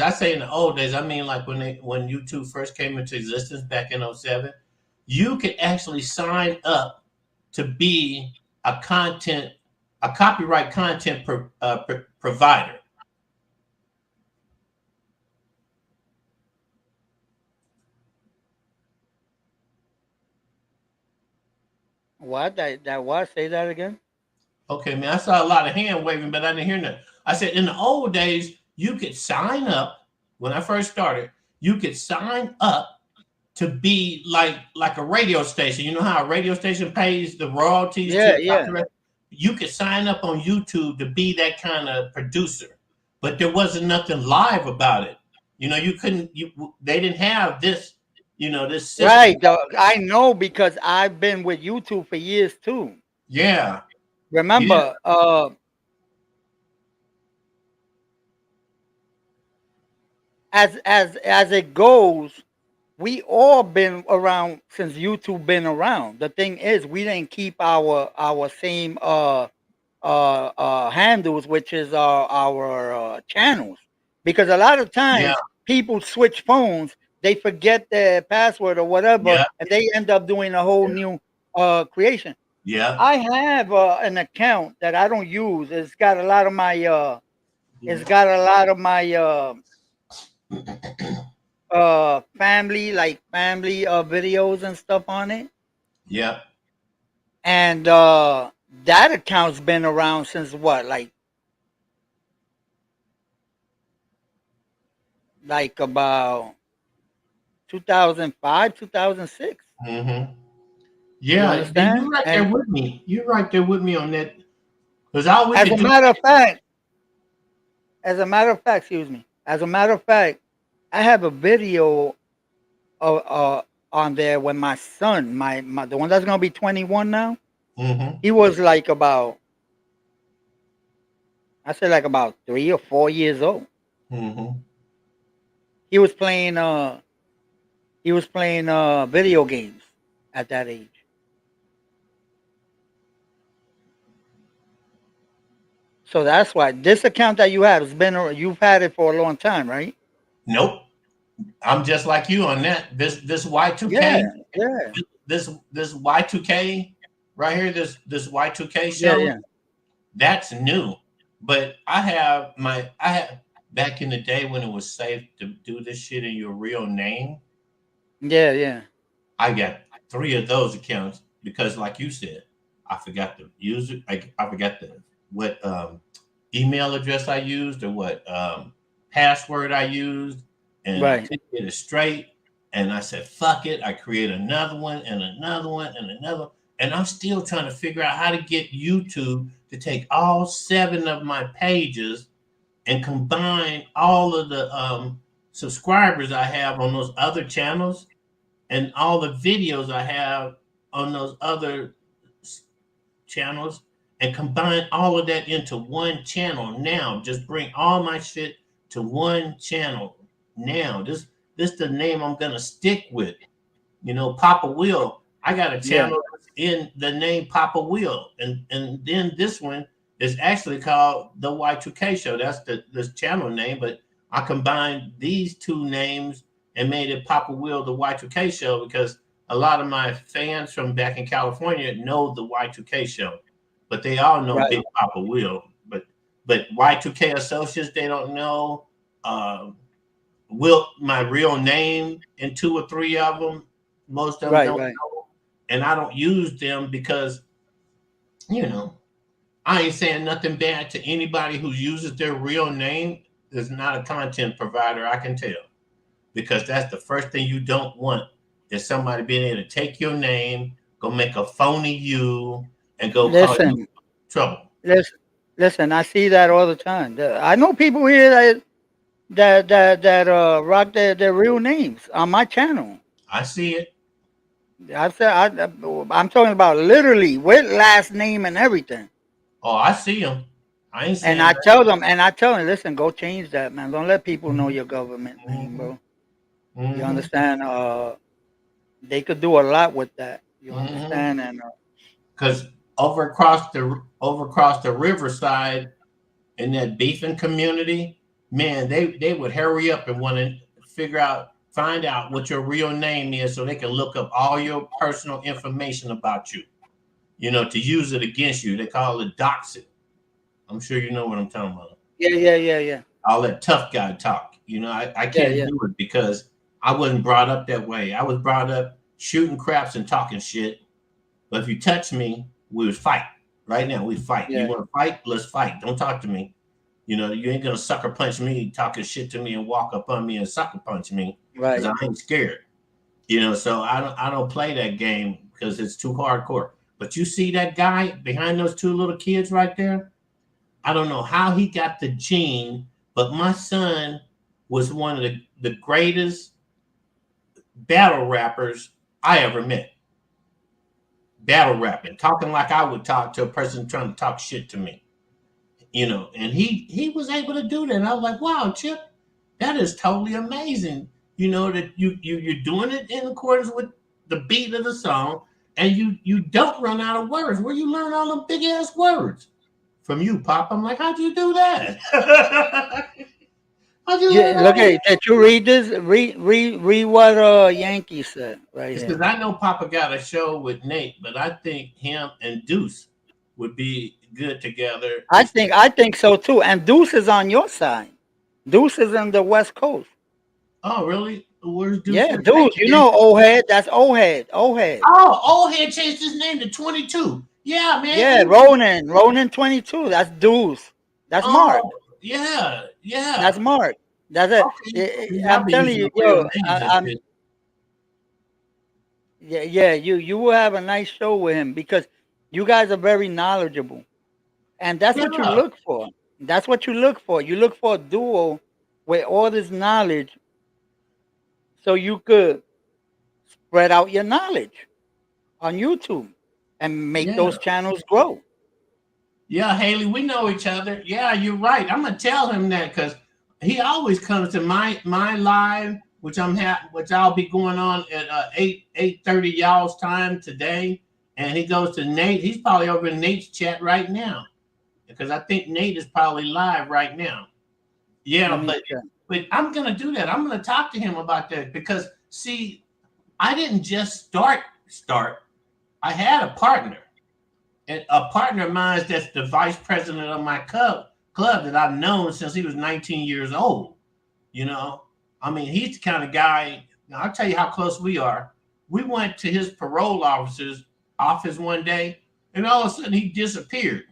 I say in the old days, I mean like when YouTube first came into existence back in '07, you could actually sign up to be a content, a copyright content provider. What that was? Say that again. Okay, man, I saw a lot of hand waving, but I didn't hear nothing. I said in the old days, you could sign up when I first started. You could sign up to be like a radio station. You know how a radio station pays the royalties to Yeah, the yeah. copyright? You could sign up on YouTube to be that kind of producer, but there wasn't nothing live about it. You know, you couldn't. They didn't have this. You know, this system. Right. I know because I've been with YouTube for years too. Yeah, yeah, Remember, as it goes, we all been around since YouTube been around. The thing is, we didn't keep our same handles, which is our channels, because a lot of yeah, times people switch phones, they forget their password or whatever, yeah, and they end up doing a whole new creation. yeah, I have an account that I don't use. It's got a lot of my yeah, family, like family videos and stuff on it. yeah. And that account's been around since what, like about 2005, 2006. Mm-hmm. You Yeah, you're understand? right there And with me. You're right there with me on that. Because all we as could a do. matter of fact, excuse me. As a matter of fact, I have a video on there when my son, my the one that's gonna be 21 now, Mm-hmm, he was like about, I say like about 3 or 4 years old. mm-hmm. He was playing video games at that age. So that's why this account that you have has been, you've had it for a long time, right? Nope. I'm just like you on that. This Yeah, Y2K, yeah, this Y2K right here, this Y2K yeah, show, yeah, that's new. But I have back in the day when it was safe to do this shit in your real name, yeah, yeah. I got three of those accounts because, like you said, I forgot the user. I forgot the what email address I used or what password I used, and I Right, couldn't get it straight. And I said, "Fuck it!" I create another one and another one and another. And I'm still trying to figure out how to get YouTube to take all seven of my pages and combine all of the subscribers I have on those other channels and all the videos I have on those other channels and combine all of that into one channel now. Just bring all my shit to one channel now. This the name I'm gonna stick with. You know, Papa Will. I got a yeah, channel in the name Papa Will, and then this one is actually called the Y2K Show. That's this channel name, but I combined these two names and made it Papa Will the Y2K Show because a lot of my fans from back in California know the Y2K Show, but they all know right, Big Papa Will. But Y2K Associates they don't know. Will my real name in two or three of them. Most of them right, don't right. know, and I don't use them because you know I ain't saying nothing bad to anybody who uses their real name is not a content provider. I can tell, because that's the first thing you don't want is somebody being able to take your name, go make a phony you, and go cause you Listen, trouble. listen, listen. I see that all the time. I know people here that rock their real names on my channel. I see it. I'm talking about literally with last name and everything. Oh, I see them. I ain't And saying I that. tell them, listen, go change that, man. Don't let people know Mm-hmm. your government name, Mm-hmm. bro. You Mm-hmm. understand? They could do a lot with that. You Mm-hmm. understand? And Because over across the riverside in that beefing community, man, they would hurry up and want to find out what your real name is so they can look up all your personal information about you, to use it against you. They call it doxing. I'm sure you know what I'm talking about. yeah, All that tough guy talk. I yeah, can't yeah, do it because I wasn't brought up that way. I was brought up shooting craps and talking shit. But if you touch me, we would fight. Right now, we fight. You yeah. want to fight? Let's fight. Don't talk to me. You ain't gonna sucker punch me, talking shit to me, and walk up on me and sucker punch me because I Right. ain't scared. So I don't play that game because it's too hardcore. But you see that guy behind those two little kids right there? I don't know how he got the gene, but my son was one of the greatest battle rappers I ever met. Battle rapping, talking like I would talk to a person trying to talk shit to me. And he was able to do that. And I was like, wow, Chip, that is totally amazing. That you're doing it in accordance with the beat of the song, and you don't run out of words. Where you learn all them big ass words from you, Pop? I'm like, how'd you do that? How'd you learn Yeah, look all at that? did you read this? Read what Yankee said right It's because here. I know Papa got a show with Nate, but I think him and Deuce would be good together. I think so too. And Deuce is on your side. Deuce is in the West Coast. Oh, really? Where's Deuce Yeah, at? Deuce. You know old head. That's old head. Old head. Oh, old head changed his name to 22. Yeah, man. Yeah, Ronan. Ronan 22. That's Deuce. That's Mark. Oh, yeah, yeah. That's Mark. That's it. Okay. See, y'all I'm be telling using you, the real yo. names and I'm shit. Yeah, yeah. You will have a nice show with him because you guys are very knowledgeable, and that's what you Yeah, look for. That's what you look for. You look for a duo with all this knowledge, so you could spread out your knowledge on YouTube and make yeah. those channels grow. Yeah, Haley, we know each other. Yeah, you're right. I'm gonna tell him that because he always comes to my live, which I'll be going on at 8:30 y'all's time today, and he goes to Nate. He's probably over in Nate's chat right now because I think Nate is probably live right now. Let Yeah, me but check. but I'm gonna do that. I'm gonna talk to him about that because see, I didn't just start. I had a partner, and a partner of mine that's the vice president of my club that I've known since he was 19 years old. You know, I mean, he's the kind of guy. Now, I'll tell you how close we are. We went to his parole officer's office one day, and all of a sudden he disappeared.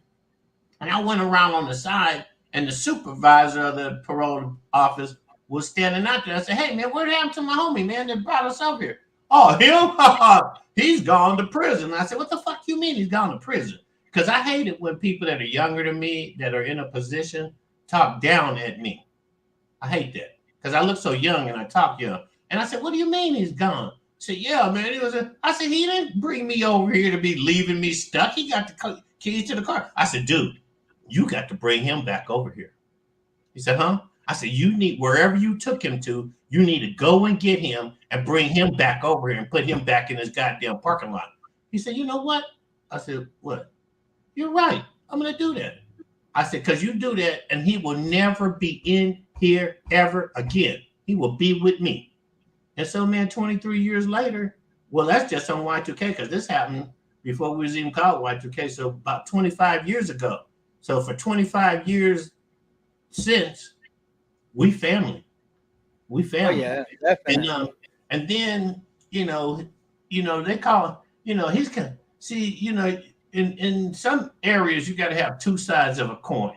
And I went around on the side, and the supervisor of the parole office was standing out there. I said, "Hey, man, what happened to my homie, man, that brought us up here?" "Oh, him? He's gone to prison." I said, "What the fuck you mean he's gone to prison?" Because I hate it when people that are younger than me, that are in a position, talk down at me. I hate that because I look so young and I talk young. And I said, "What do you mean he's gone?" He said, "Yeah, man, he was." I said, "He didn't bring me over here to be leaving me stuck. He got the keys to the car." I said, "Dude, you got to bring him back over here." He said, "Huh?" I said, "You need wherever you took him to, you need to go and get him and bring him back over here and put him back in his goddamn parking lot." He said, "You know what?" I said, "What?" "You're right. I'm gonna do that." I said, "Because you do that, and he will never be in here ever again. He will be with me." And so, man, 23 years later, well, that's just on Y2K because this happened before we was even called Y2K. So about 25 years ago. So for 25 years since, we family. We Oh family. yeah, And definitely. and then, they call, he's kind of see, in some areas you got to have two sides of a coin,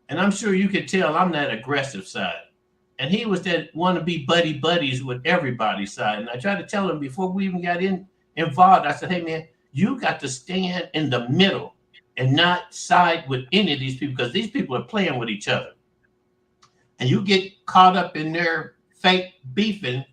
and I'm sure you could tell I'm that aggressive side, and he was that want to be buddy buddies with everybody's side. And I tried to tell him before we even got involved. I said, "Hey man, you got to stand in the middle and not side with any of these people because these people are playing with each other, and you get caught up in their fake beefing,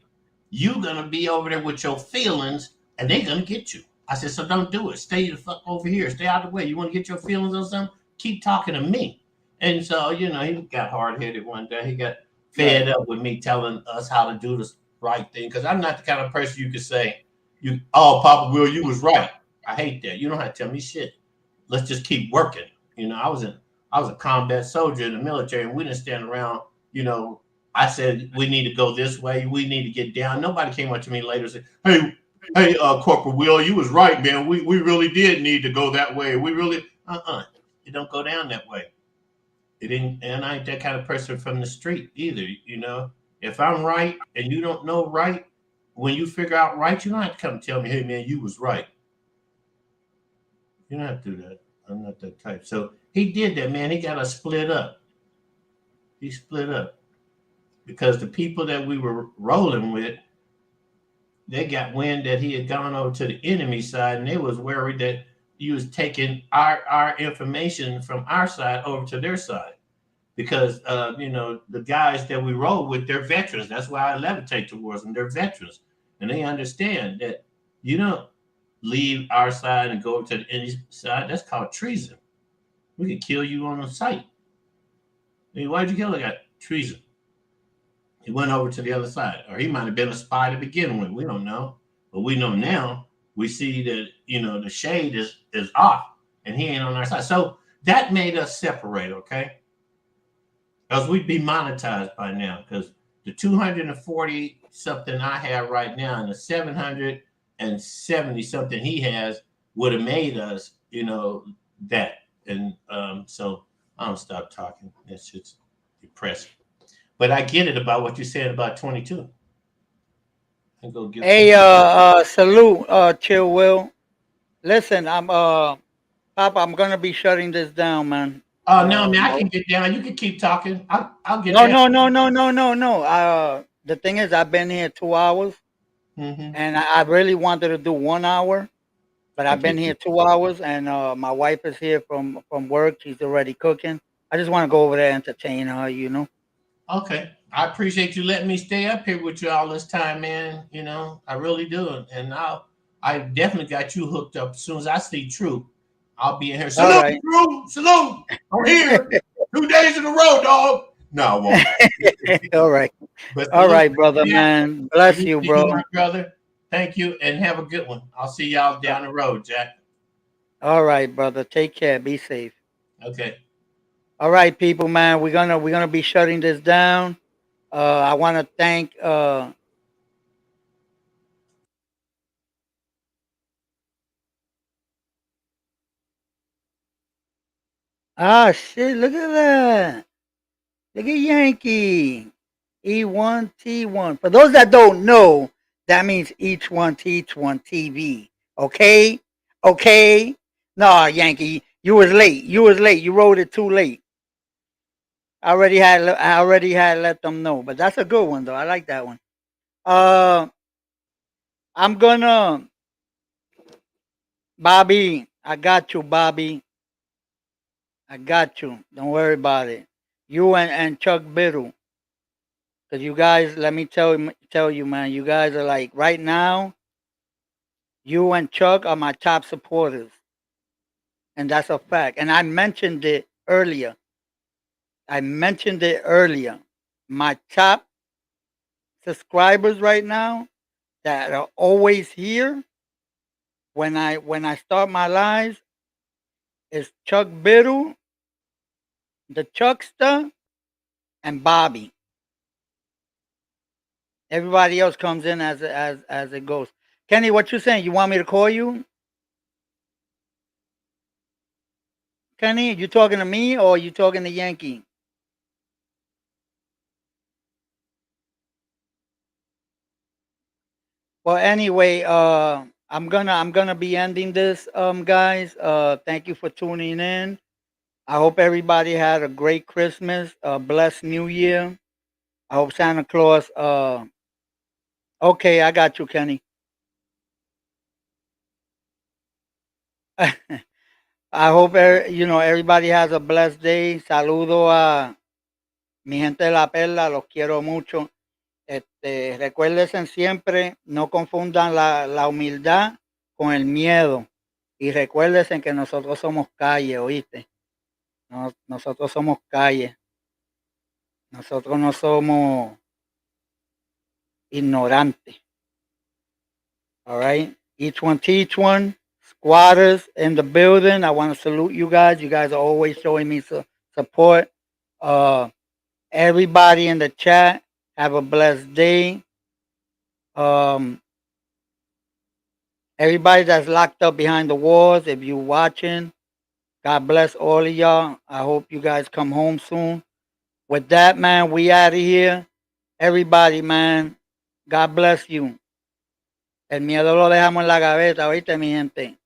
you gonna be over there with your feelings and they gonna get you." I said, so don't do it. Stay the fuck over here. Stay out of the way. You want to get your feelings on something? Keep talking to me. And so, he got hard headed one day. He got Right. fed up with me telling us how to do the right thing. Because I'm not the kind of person you could say, oh, Papa Will, you was right. I hate that. You don't have to tell me shit. Let's just keep working. I was a combat soldier in the military, and we didn't stand around. You know, I said we need to go this way. We need to get down. Nobody came up to me later and said, "Hey, Corporal Will, you was right, man. We really did need to go that way. We really it don't go down that way. It didn't, and I ain't that kind of person from the street either. If I'm right and you don't know right, when you figure out right, you don't have to come tell me, hey man, you was right. You don't have to do that. I'm not that type. So he did that, man. He got us split up. He split up because the people that we were rolling with, they got wind that he had gone over to the enemy side, and they was worried that he was taking our information from our side over to their side because the guys that we roll with, they're veterans. That's why I levitate towards them. They're veterans, and they understand that you don't leave our side and go to the enemy side. That's called treason. We could kill you on the site. I mean, why'd you kill the guy? Treason. He went over to the other side, or he might have been a spy to begin with. We don't know, but we know now. We see that the shade is off, and he ain't on our side. So that made us separate, okay? Because we'd be monetized by now. Because the 240 something I have right now, and the 770 something he has, would have made us, that. And so I don't stop talking. It's just depressing. But I get it about what you said about 22. I go give some. Hey, salute, Chill Will. Listen, Papa, I'm gonna be shutting this down, man. Oh no, man, I can get down. You can keep talking. I'll get No, down. no, no, no, no, no, no. The thing is, I've been here 2 hours, Hmm. and I really wanted to do 1 hour, but I I've been get here you. 2 hours, and my wife is here from work. She's already cooking. I just want to go over there and entertain her. Okay. I appreciate you letting me stay up here with you all this time, man. I really do. And I definitely got you hooked up. As soon as I see True, I'll be in here. All Salute, right. True. Salute. I'm here. 2 days in a row, dog. No, I won't. All right. But All salute, right, brother, Jack. man. Bless Good you, to see you, bro. my brother. Thank you, and have a good one. I'll see y'all Uh, down the road, Jack. All right, brother. Take care. Be safe. Okay. All right, people, man. We're gonna be shutting this down. I want to thank. Shit! Look at that. Look at Yankee. E1T1. For those that don't know, that means each one teach one TV. Okay? Okay? Nah, Yankee, you was late. You was late. You wrote it too late. I already had let them know, but that's a good one though. I like that one. Uh I'm gonna Bobby, I got you, Bobby. I got you. Don't worry about it. You and Chuck Biddle. Cause you guys, let me tell you, man, you guys are like right now. You and Chuck are my top supporters, and that's a fact. And I mentioned it earlier. I mentioned it earlier. My top subscribers right now that are always here when I start my lives is Chuck Biddle, the Chuckster, and Bobby. Everybody else comes in as it goes. Kenny, what you saying? You want me to call you? Kenny, you talking to me or you talking to Yankee? Well, anyway, I'm gonna be ending this, guys. Thank you for tuning in. I hope everybody had a great Christmas, a blessed New Year. I hope Santa Claus. Okay, I got you, Kenny. I hope everybody has a blessed day. Saludo a mi gente de la perla, los quiero mucho. Recuérdense siempre, no confundan la humildad con el miedo. Y recuérdense que nosotros somos calle, ¿oíste? Nosotros somos calle. Nosotros no somos ignorantes. All right? Each one teach one. Squatters in the building. I want to salute you guys. You guys are always showing me support. Uh, Everybody in the chat, have a blessed day. Um, Everybody that's locked up behind the walls, if you're watching, God bless all of y'all. I hope you guys come home soon. With that, man, we out of here. Everybody, man, God bless you. El miedo lo dejamos en la gaveta, ¿oíste, mi gente?